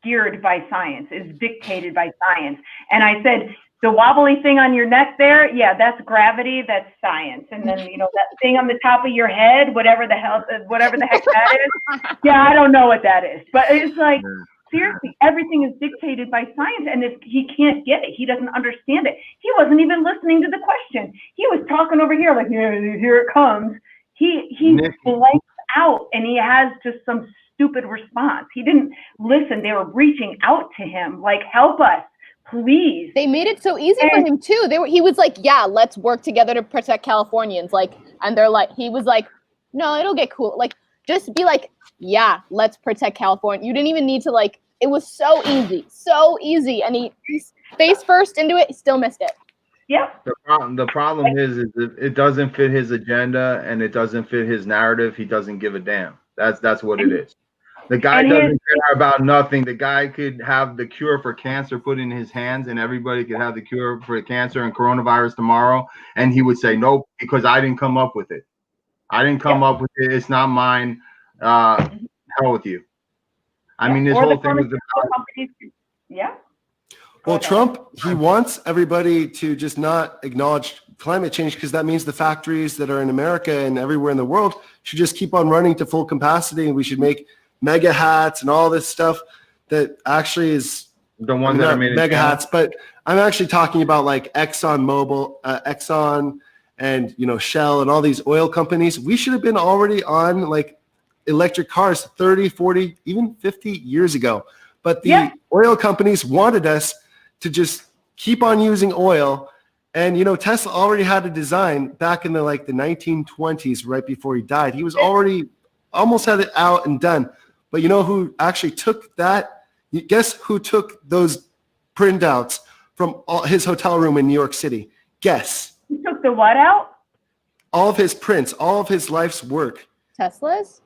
geared by science, is dictated by science. And I said, the wobbly thing on your neck there, yeah, that's gravity, that's science. And then, you know, that thing on the top of your head, whatever the heck that is, yeah, I don't know what that is. But it's like, seriously, everything is dictated by science, and if he can't get it, he doesn't understand it. He wasn't even listening to the question. He was talking over here like, yeah, here it comes. He blanks out, and he has just some stupid response. He didn't listen. They were reaching out to him like, help us, please. They made it so easy for him too. He was like, yeah, let's work together to protect Californians. Like, and they're like, he was like, no, it'll get cool. Like, just be like, yeah, let's protect California. You didn't even need to, like, it was so easy. And he face first into it, he still missed it. Yeah. The problem is it doesn't fit his agenda and it doesn't fit his narrative. He doesn't give a damn. That's what it is. The guy doesn't care about nothing. The guy could have the cure for cancer put in his hands, and everybody could have the cure for cancer and coronavirus tomorrow, and he would say, nope, because I didn't come up with it. I didn't come up with it. It's not mine. hell with you. I mean, this Or the whole thing was pharmaceutical companies. Yeah. Well, Trump, he wants everybody to just not acknowledge climate change because that means the factories that are in America and everywhere in the world should just keep on running to full capacity, and we should make mega hats and all this stuff that actually is the one that are made in mega China. hats. But I'm actually talking about like Exxon and, you know, Shell and all these oil companies. We should have been already on like electric cars 30, 40, even 50 years ago. But the oil companies wanted us to just keep on using oil. And, you know, Tesla already had a design back in the 1920s, right before he died. He was already almost had it out and done. But you know who actually took that? Guess who took those printouts from his hotel room in New York City? Guess. He took the what out? All of his prints, all of his life's work. Teslas?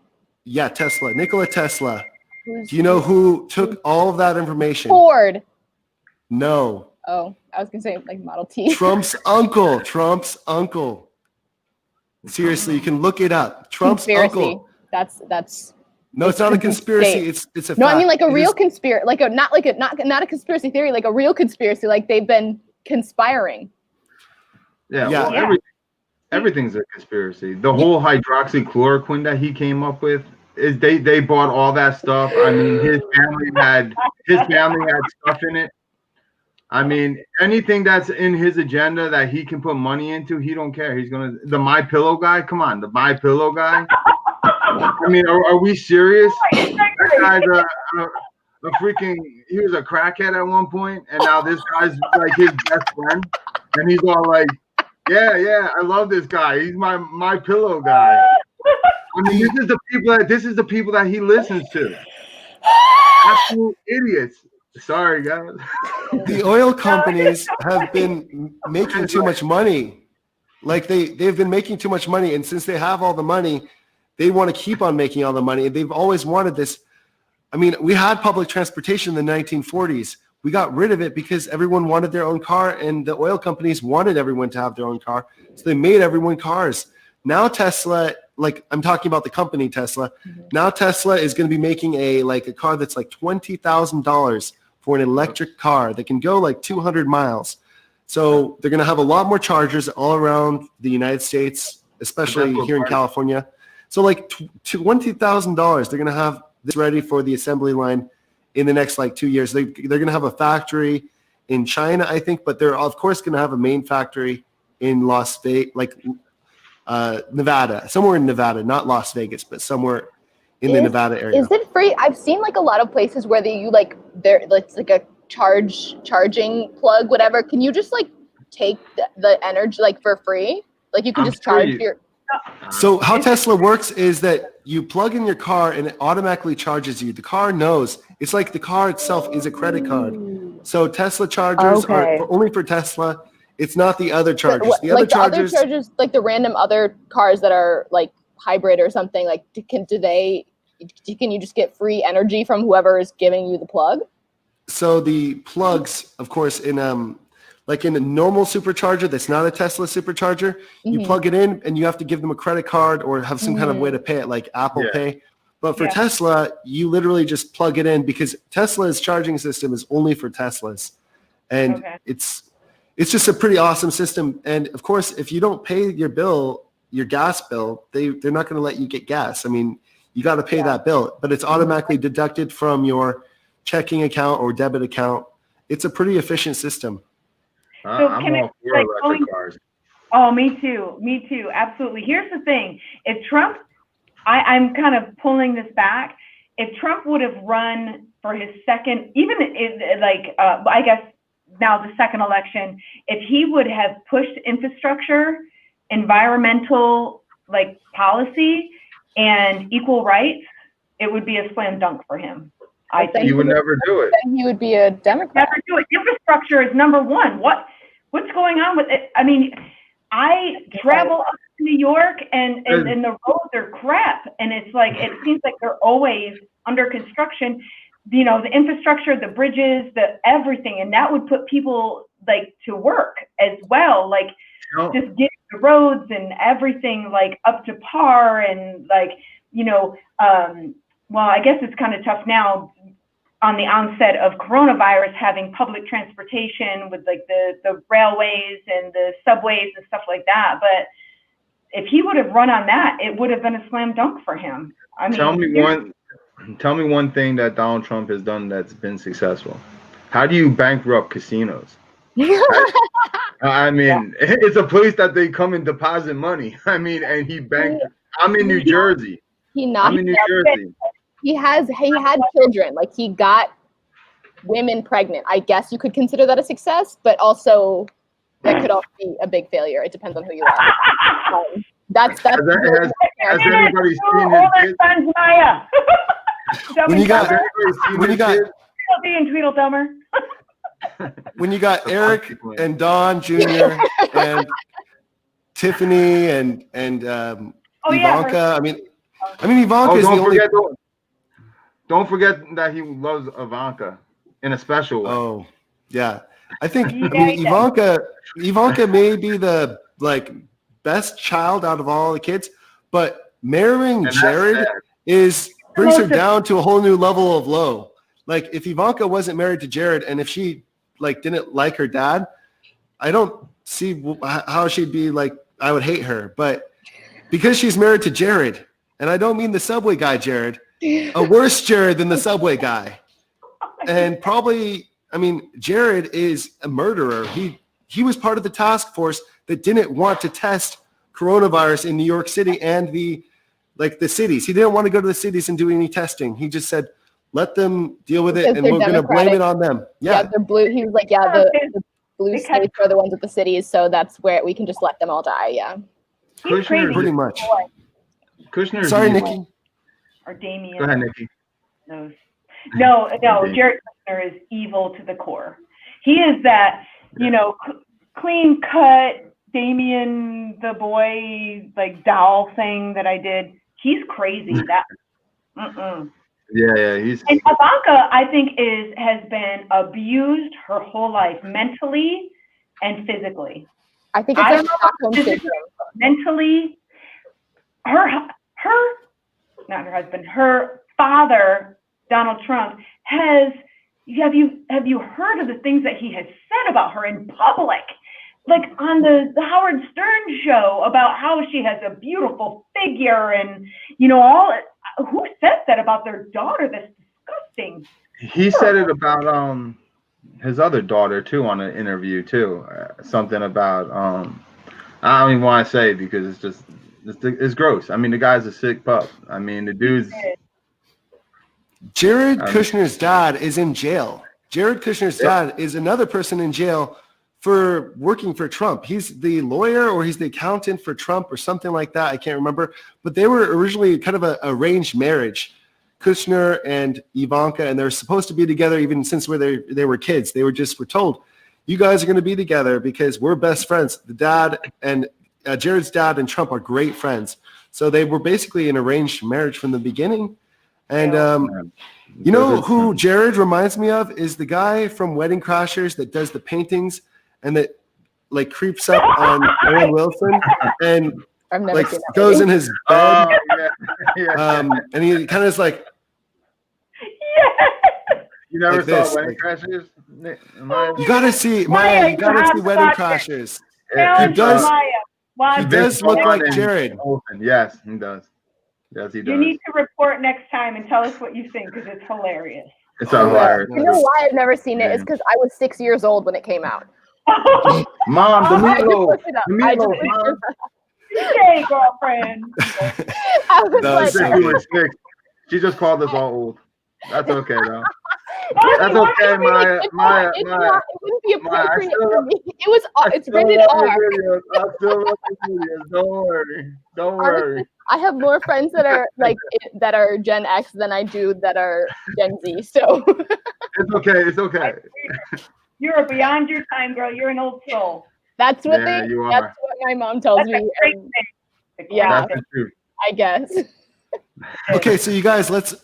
Yeah, Tesla. Nikola Tesla. Do you know who took all of that information? Ford. No. Oh, I was gonna say like Model T. Trump's uncle. Trump's uncle. Seriously, you can look it up. Trump's Conspiracy. uncle. That's. No, it's not a conspiracy. It's a No, fact. I mean like a It real is- conspiracy, not a conspiracy theory, like a real conspiracy, like they've been conspiring. Yeah, Yeah. well, everything's a conspiracy. The whole hydroxychloroquine that he came up with is they bought all that stuff. I mean, his family had stuff in it. I mean, anything that's in his agenda that he can put money into, he don't care. He's gonna the My Pillow guy. Come on, the My Pillow guy. I mean, are we serious? That guy's a freaking. He was a crackhead at one point, and now this guy's like his best friend, and he's all like, "Yeah, I love this guy. He's my pillow guy." I mean, this is the people that he listens to. Absolute idiots. Sorry, guys. The oil companies have been making too much money. Like they've been making too much money, and since they have all the money, they want to keep on making all the money. They've always wanted this. I mean, we had public transportation in the 1940s. We got rid of it because everyone wanted their own car, and the oil companies wanted everyone to have their own car. So they made everyone cars. Now Tesla, like I'm talking about the company Tesla. Now Tesla is going to be making a car that's like $20,000 for an electric car that can go like 200 miles. So they're going to have a lot more chargers all around the United States, especially here in California. So like $20,000, they're going to have this ready for the assembly line in the next 2 years. They're going to have a factory in China, I think, but they're of course going to have a main factory in Las Vegas, Nevada, somewhere in Nevada, not Las Vegas, but somewhere in the Nevada area. Is it free? I've seen a lot of places where it's like a charging plug, whatever. Can you just take the energy for free? Like you can just charge your. So how Tesla works is that you plug in your car and it automatically charges you. The car knows. It's like the car itself is a credit card. So Tesla chargers are only for Tesla. It's not the other chargers. The other chargers, like the random other cars that are hybrid or something, can you just get free energy from whoever is giving you the plug? So the plugs, of course, in a normal supercharger that's not a Tesla supercharger, you plug it in and you have to give them a credit card or have some kind of way to pay it, like Apple Pay. But for Tesla, you literally just plug it in because Tesla's charging system is only for Teslas. And it's just a pretty awesome system. And of course, if you don't pay your gas bill, they're not going to let you get gas. I mean, you got to pay that bill, but it's automatically deducted from your checking account or debit account. It's a pretty efficient system. I'm all for electric cars. Oh, me too, absolutely. Here's the thing: if Trump, I'm kind of pulling this back. If Trump would have run for his second, even I guess now the second election, if he would have pushed infrastructure, environmental policy, and equal rights, it would be a slam dunk for him. I think he would never do it. Then he would be a Democrat. Never do it. Infrastructure is number one. What's going on with it? I mean, I travel up to New York and the roads are crap, and it's it seems like they're always under construction. You know, the infrastructure, the bridges, the everything, and that would put people to work as well. Just getting the roads and everything up to par, and well, I guess it's kind of tough now on the onset of coronavirus, having public transportation with like the railways and the subways and stuff like that. But if he would have run on that, it would have been a slam dunk for him. I mean, tell me one thing that Donald Trump has done that's been successful. How do you bankrupt casinos? I mean, it's a place that they come and deposit money. I mean, and he banked. I'm in New Jersey. I'm in New Jersey. He had children. Like, he got women pregnant. I guess you could consider that a success, but also that could also be a big failure. It depends on who you are. That's has anybody seen his kids? Maya. When you got Tweedledummer. When you got Eric and Don Jr. and Tiffany and Ivanka, yeah. I mean Ivanka is the only. Don't forget that he loves Ivanka in a special way. Oh, yeah. I think Ivanka may be the like best child out of all the kids, but marrying Jared brings her down to a whole new level of low. Like, if Ivanka wasn't married to Jared, and if she like didn't like her dad, I don't see how she'd be like, I would hate her. But because she's married to Jared, and I don't mean the subway guy Jared, a worse Jared than the subway guy. And probably, I mean, Jared is a murderer. He was part of the task force that didn't want to test coronavirus in New York City and the cities. He didn't want to go to the cities and do any testing. He just said, let them deal with it, and we're going to blame it on them. Yeah, they're blue. He was like, the blue states are the ones with the cities, so that's where we can just let them all die. Yeah. He's crazy. Pretty much. Kushner. Sorry, Nikki. Or Damien. Go ahead, Nikki. No, Jared Kushner is evil to the core. He is that, clean cut Damien the boy like doll thing that I did. He's crazy. Yeah, and Ivanka, I think, has been abused her whole life, mentally and physically. I think it's Stockholm syndrome. Mentally, her father, Donald Trump, have you heard of the things that he has said about her in public? Like on the Howard Stern show, about how she has a beautiful figure and, who says that about their daughter? That's disgusting. He said it about his other daughter too on an interview too. Something about I don't even want to say because it's gross. I mean, the guy's a sick pup. I mean, the dude's. Jared Kushner's dad is in jail. Jared Kushner's dad is another person in jail for working for Trump. He's the lawyer or he's the accountant for Trump or something like that. I can't remember. But they were originally kind of an arranged marriage, Kushner and Ivanka, and they're supposed to be together even since they were kids. They were told, you guys are going to be together because we're best friends. The dad and Jared's dad and Trump are great friends. So they were basically an arranged marriage from the beginning. And you know who Jared reminds me of is the guy from Wedding Crashers that does the paintings and that like creeps up on Owen Wilson and like goes in his bed. And he kind of is like. You never like saw this, Wedding Crashers? You gotta see Wedding Crashers. He does look like Jared. Yes, he does. Yes, he does. You need to report next time and tell us what you think because it's hilarious. It's hilarious. You know why I've never seen it? It's because I was 6 years old when it came out. Mom, Domenick. Hey, girlfriend. I was like, she just called us all old. That's okay, though. That's okay, Maya. It wouldn't be appropriate for me. It's rated R. I still love the videos. Don't worry. I have more friends that are that are Gen X than I do that are Gen Z. So it's okay. You're beyond your time, girl. You're an old soul. That's what that's what my mom tells me. Yeah, that's true. I guess. Okay, so you guys, let's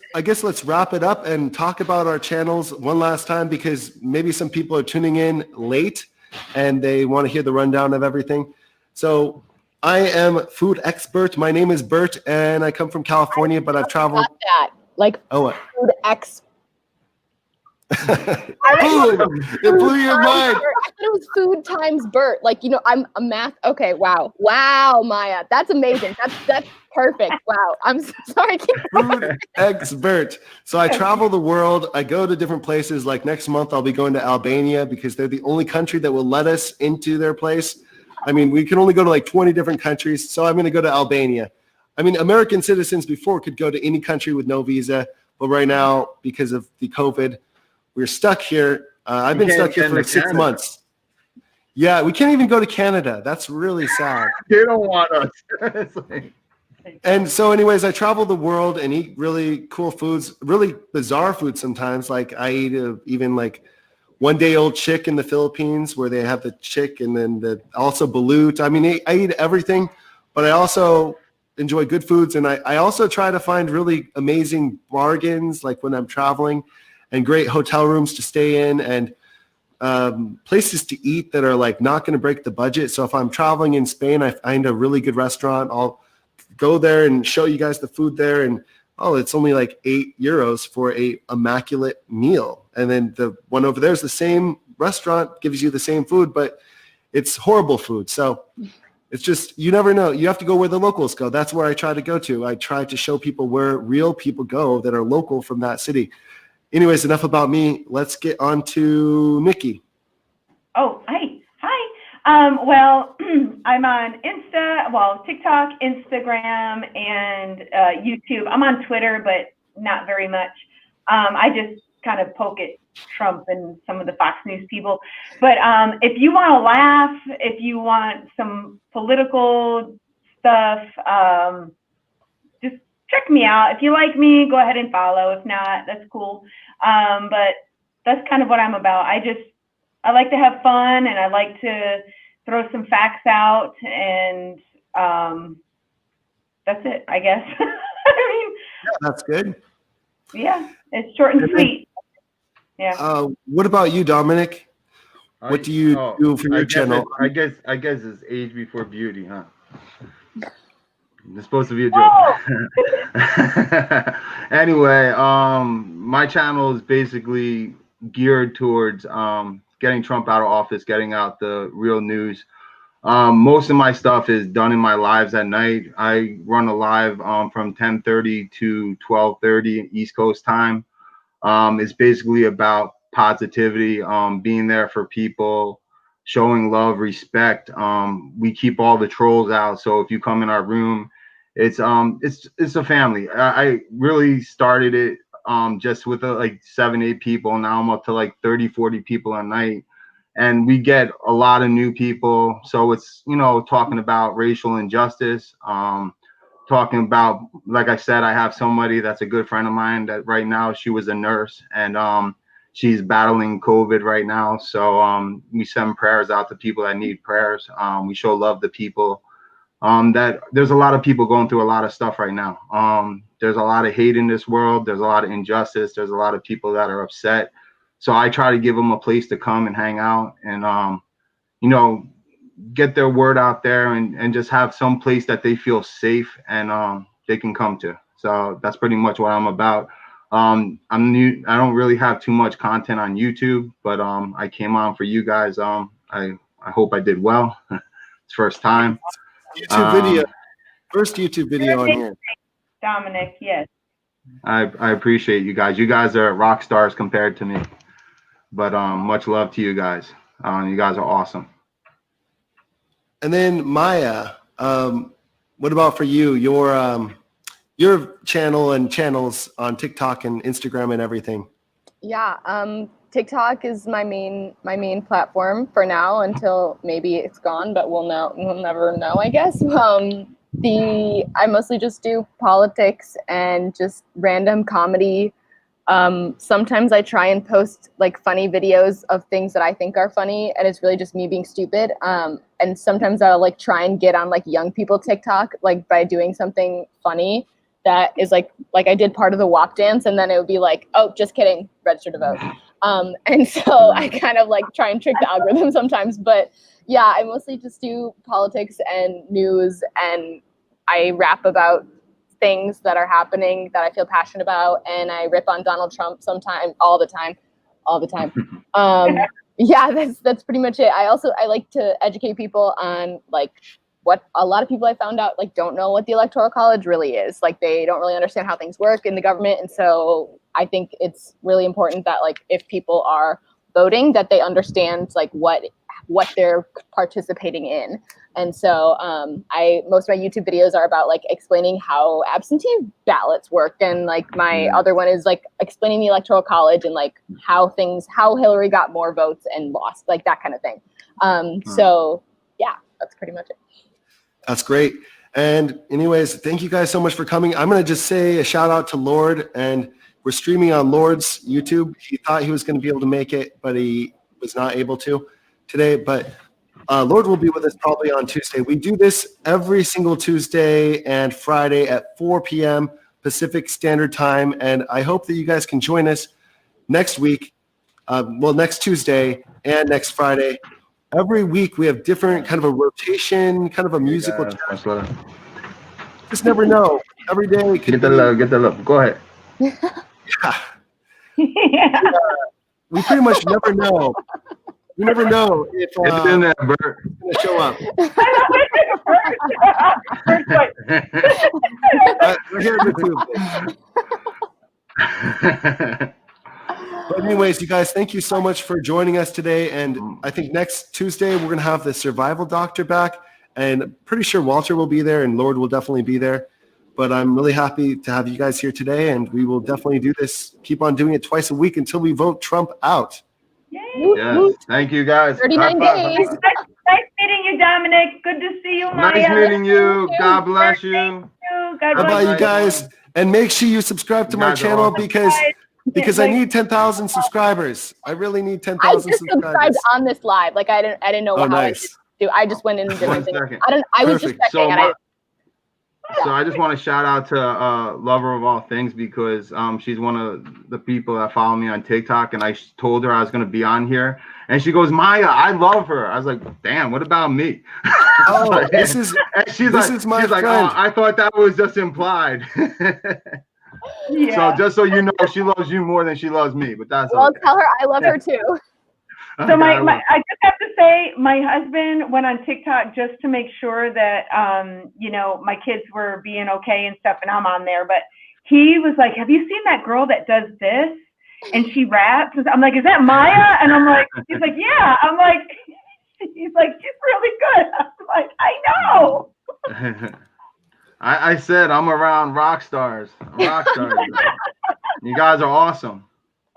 wrap it up and talk about our channels one last time because maybe some people are tuning in late and they want to hear the rundown of everything. So I am Food X Bert. My name is Bert and I come from California, but I've traveled. like Oh, food X. boom! It blew your mind. I thought it was food times Bert. Like, you know, I'm a math. Okay, wow, Maya, that's amazing. That's perfect. Wow, I'm so sorry. Food X Bert. So I travel the world. I go to different places. Like next month, I'll be going to Albania because they're the only country that will let us into their place. I mean, we can only go to like 20 different countries. So I'm going to go to Albania. I mean, American citizens before could go to any country with no visa. But right now, because of the COVID, we're stuck here. I've been stuck here for 6 months. Yeah, we can't even go to Canada. That's really sad. They don't want us. And so anyways, I travel the world and eat really cool foods, really bizarre foods sometimes. Like I eat even like one-day-old chick in the Philippines where they have the chick and then also balut. I mean, I eat everything, but I also enjoy good foods. And I also try to find really amazing bargains like when I'm traveling and great hotel rooms to stay in and places to eat that are like not going to break the budget. So if I'm traveling in Spain, I find a really good restaurant. I'll go there and show you guys the food there. And, it's only like €8 for a immaculate meal. And then the one over there is the same restaurant, gives you the same food, but it's horrible food. So it's just, you never know. You have to go where the locals go. That's where I try to go to. I try to show people where real people go that are local from that city. Anyways, enough about me. Let's get on to Nikki. Oh, hi. Well, I'm on TikTok, Instagram, and YouTube. I'm on Twitter, but not very much. I just kind of poke at Trump and some of the Fox News people. But if you want to laugh, if you want some political stuff, just check me out. If you like me, go ahead and follow. If not, that's cool. But that's kind of what I'm about. I like to have fun and I like to throw some facts out and that's it, I guess. I mean, that's good. Yeah, it's short and sweet. Yeah. What about you, Domenick? What do you do for your channel? I guess it's age before beauty, huh? It's supposed to be a joke. Anyway, my channel is basically geared towards getting Trump out of office, getting out the real news. Most of my stuff is done in my lives at night. I run a live from 10:30 to 12:30 East Coast time. It's basically about positivity, being there for people, showing love, respect. We keep all the trolls out. So if you come in our room, it's a family. I really started it just with like 7-8 people. Now I'm up to like 30-40 people a night, and we get a lot of new people. So it's, talking about racial injustice, talking about, like I said, I have somebody that's a good friend of mine that right now, she was a nurse and she's battling COVID right now. So we send prayers out to people that need prayers. We show love to people. That there's a lot of people going through a lot of stuff right now. There's a lot of hate in this world. There's a lot of injustice. There's a lot of people that are upset. So I try to give them a place to come and hang out and, get their word out there and just have some place that they feel safe and they can come to. So that's pretty much what I'm about. I'm new. I don't really have too much content on YouTube, but I came on for you guys. I hope I did well. It's first time. First YouTube video on here. Domenick, yes. I appreciate you guys. You guys are rock stars compared to me, but much love to you guys. You guys are awesome. And then Maya, what about for you? Your channel and channels on TikTok and Instagram and everything. Yeah, TikTok is my main platform for now until maybe it's gone, but we'll never know, I guess. I mostly just do politics and just random comedy. Sometimes I try and post like funny videos of things that I think are funny, and it's really just me being stupid. And sometimes I'll like try and get on like young people TikTok, like by doing something funny that is like I did part of the WAP dance, and then it would be like, oh, just kidding, register to vote. And so I kind of like try and trick the algorithm sometimes, but yeah, I mostly just do politics and news, and I rap about things that are happening that I feel passionate about, and I rip on Donald Trump sometimes, all the time. Yeah, that's pretty much it. I like to educate people on like what a lot of people I found out like don't know what the Electoral College really is. Like they don't really understand how things work in the government, and so I think it's really important that like if people are voting that they understand like what they're participating in. And so most of my YouTube videos are about like explaining how absentee ballots work, and like my other one is like explaining the Electoral College and like how Hillary got more votes and lost, like that kind of thing. So yeah, that's pretty much it. That's great. And anyways, thank you guys so much for coming. I'm going to just say a shout out to Lord, and we're streaming on Lord's YouTube. He thought he was going to be able to make it, but he was not able to today. But Lord will be with us probably on Tuesday. We do this every single Tuesday and Friday at 4 p.m. Pacific Standard Time. And I hope that you guys can join us next week, next Tuesday and next Friday. Every week we have different kind of a rotation, kind of a musical. Just never know. Every day we get the love. Go ahead. Yeah. We pretty much never know. You never know if it's in there, Bert. It's going to show up. We're here to do. But anyways, you guys, thank you so much for joining us today. And I think next Tuesday we're going to have the survival doctor back, and I'm pretty sure Walter will be there and Lord will definitely be there. But I'm really happy to have you guys here today, and we will definitely do this. Keep on doing it twice a week until we vote Trump out. Yay. Yes. Thank you, guys. 39 days. Nice meeting you, Domenick. Good to see you, Maya. Nice meeting you. God bless you. God Bye bless bye, you guys. And make sure you subscribe to my channel because I need 10,000 subscribers. I really need 10,000 subscribers. subscribers. I just subscribed on this live. Like I didn't know how nice. I do. I just went in and did my thing. Second. I was just checking. So I just want to shout out to Lover of All Things, because she's one of the people that follow me on TikTok, and I told her I was going to be on here, and she goes, Maya, I love her. I was like, damn, what about me? Oh, this is my friend. Oh, I thought that was just implied. Yeah. So just so you know, she loves you more than she loves me, but that's well, okay. tell her I love her too. So I just have to say, my husband went on TikTok just to make sure that, my kids were being okay and stuff, and I'm on there. But he was like, have you seen that girl that does this? And she raps. I'm like, is that Maya? And I'm like, he's like, yeah. I'm like, he's like, she's really good. I'm like, I know. I said I'm around rock stars. You guys are awesome.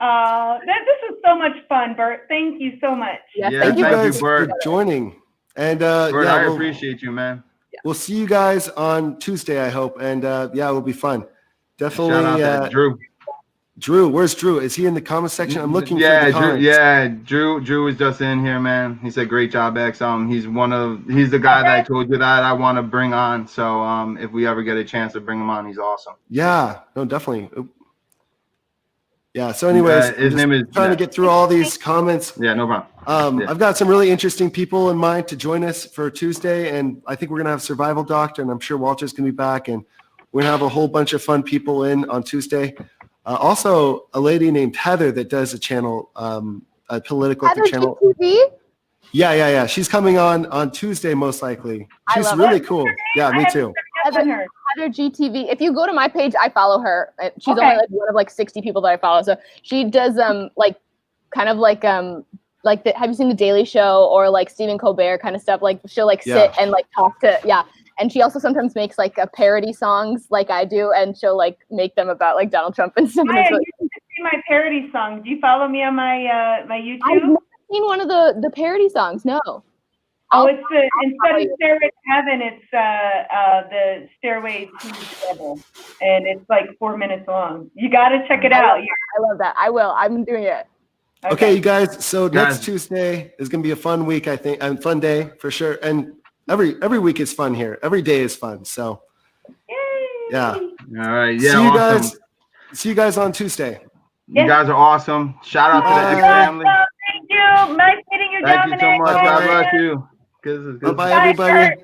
This is so much fun, Bert. Thank you so much. Yes, thank you guys Bert, for joining. And Bert, I appreciate you, man. We'll see you guys on Tuesday, I hope. And it'll be fun. Definitely. Shout out to Drew. Drew, where's Drew? Is he in the comment section? I'm looking for the comments. Drew is just in here, man. He said great job, X. He's the guy that I told you that I want to bring on. So if we ever get a chance to bring him on, he's awesome. Yeah, no, definitely. Yeah, so anyways, his name is trying to get through all these comments. Yeah, no problem. I've got some really interesting people in mind to join us for Tuesday, and I think we're gonna have Survival Doctor, and I'm sure Walter's gonna be back, and we're gonna have a whole bunch of fun people in on Tuesday. Also, a lady named Heather that does a channel, a political channel. TV? Yeah. She's coming on Tuesday most likely. She's really cool. Yeah, me too. Heather GTV. If you go to my page, I follow her. She's only like one of like 60 people that I follow. So she does have you seen The Daily Show or like Stephen Colbert kind of stuff? Like she'll like sit and like talk to And she also sometimes makes like a parody songs like I do, and she'll like make them about like Donald Trump and stuff. Maya, you can see my parody songs. Do you follow me on my my YouTube? I've never seen one of the parody songs. No. Oh, it's instead of Stairway to Heaven, it's the Stairway to Trouble, and it's like 4 minutes long. You got to check it out. I love that. I will. I'm doing it. Okay, you guys. So next Tuesday is going to be a fun week, I think, and fun day for sure. And every week is fun here. Every day is fun. So, yeah. All right. Yeah. See you guys on Tuesday. You guys are awesome. Shout out to the X family. Thank you. Nice meeting you, Domenick. Thank you so much. God bless you. Bye, everybody.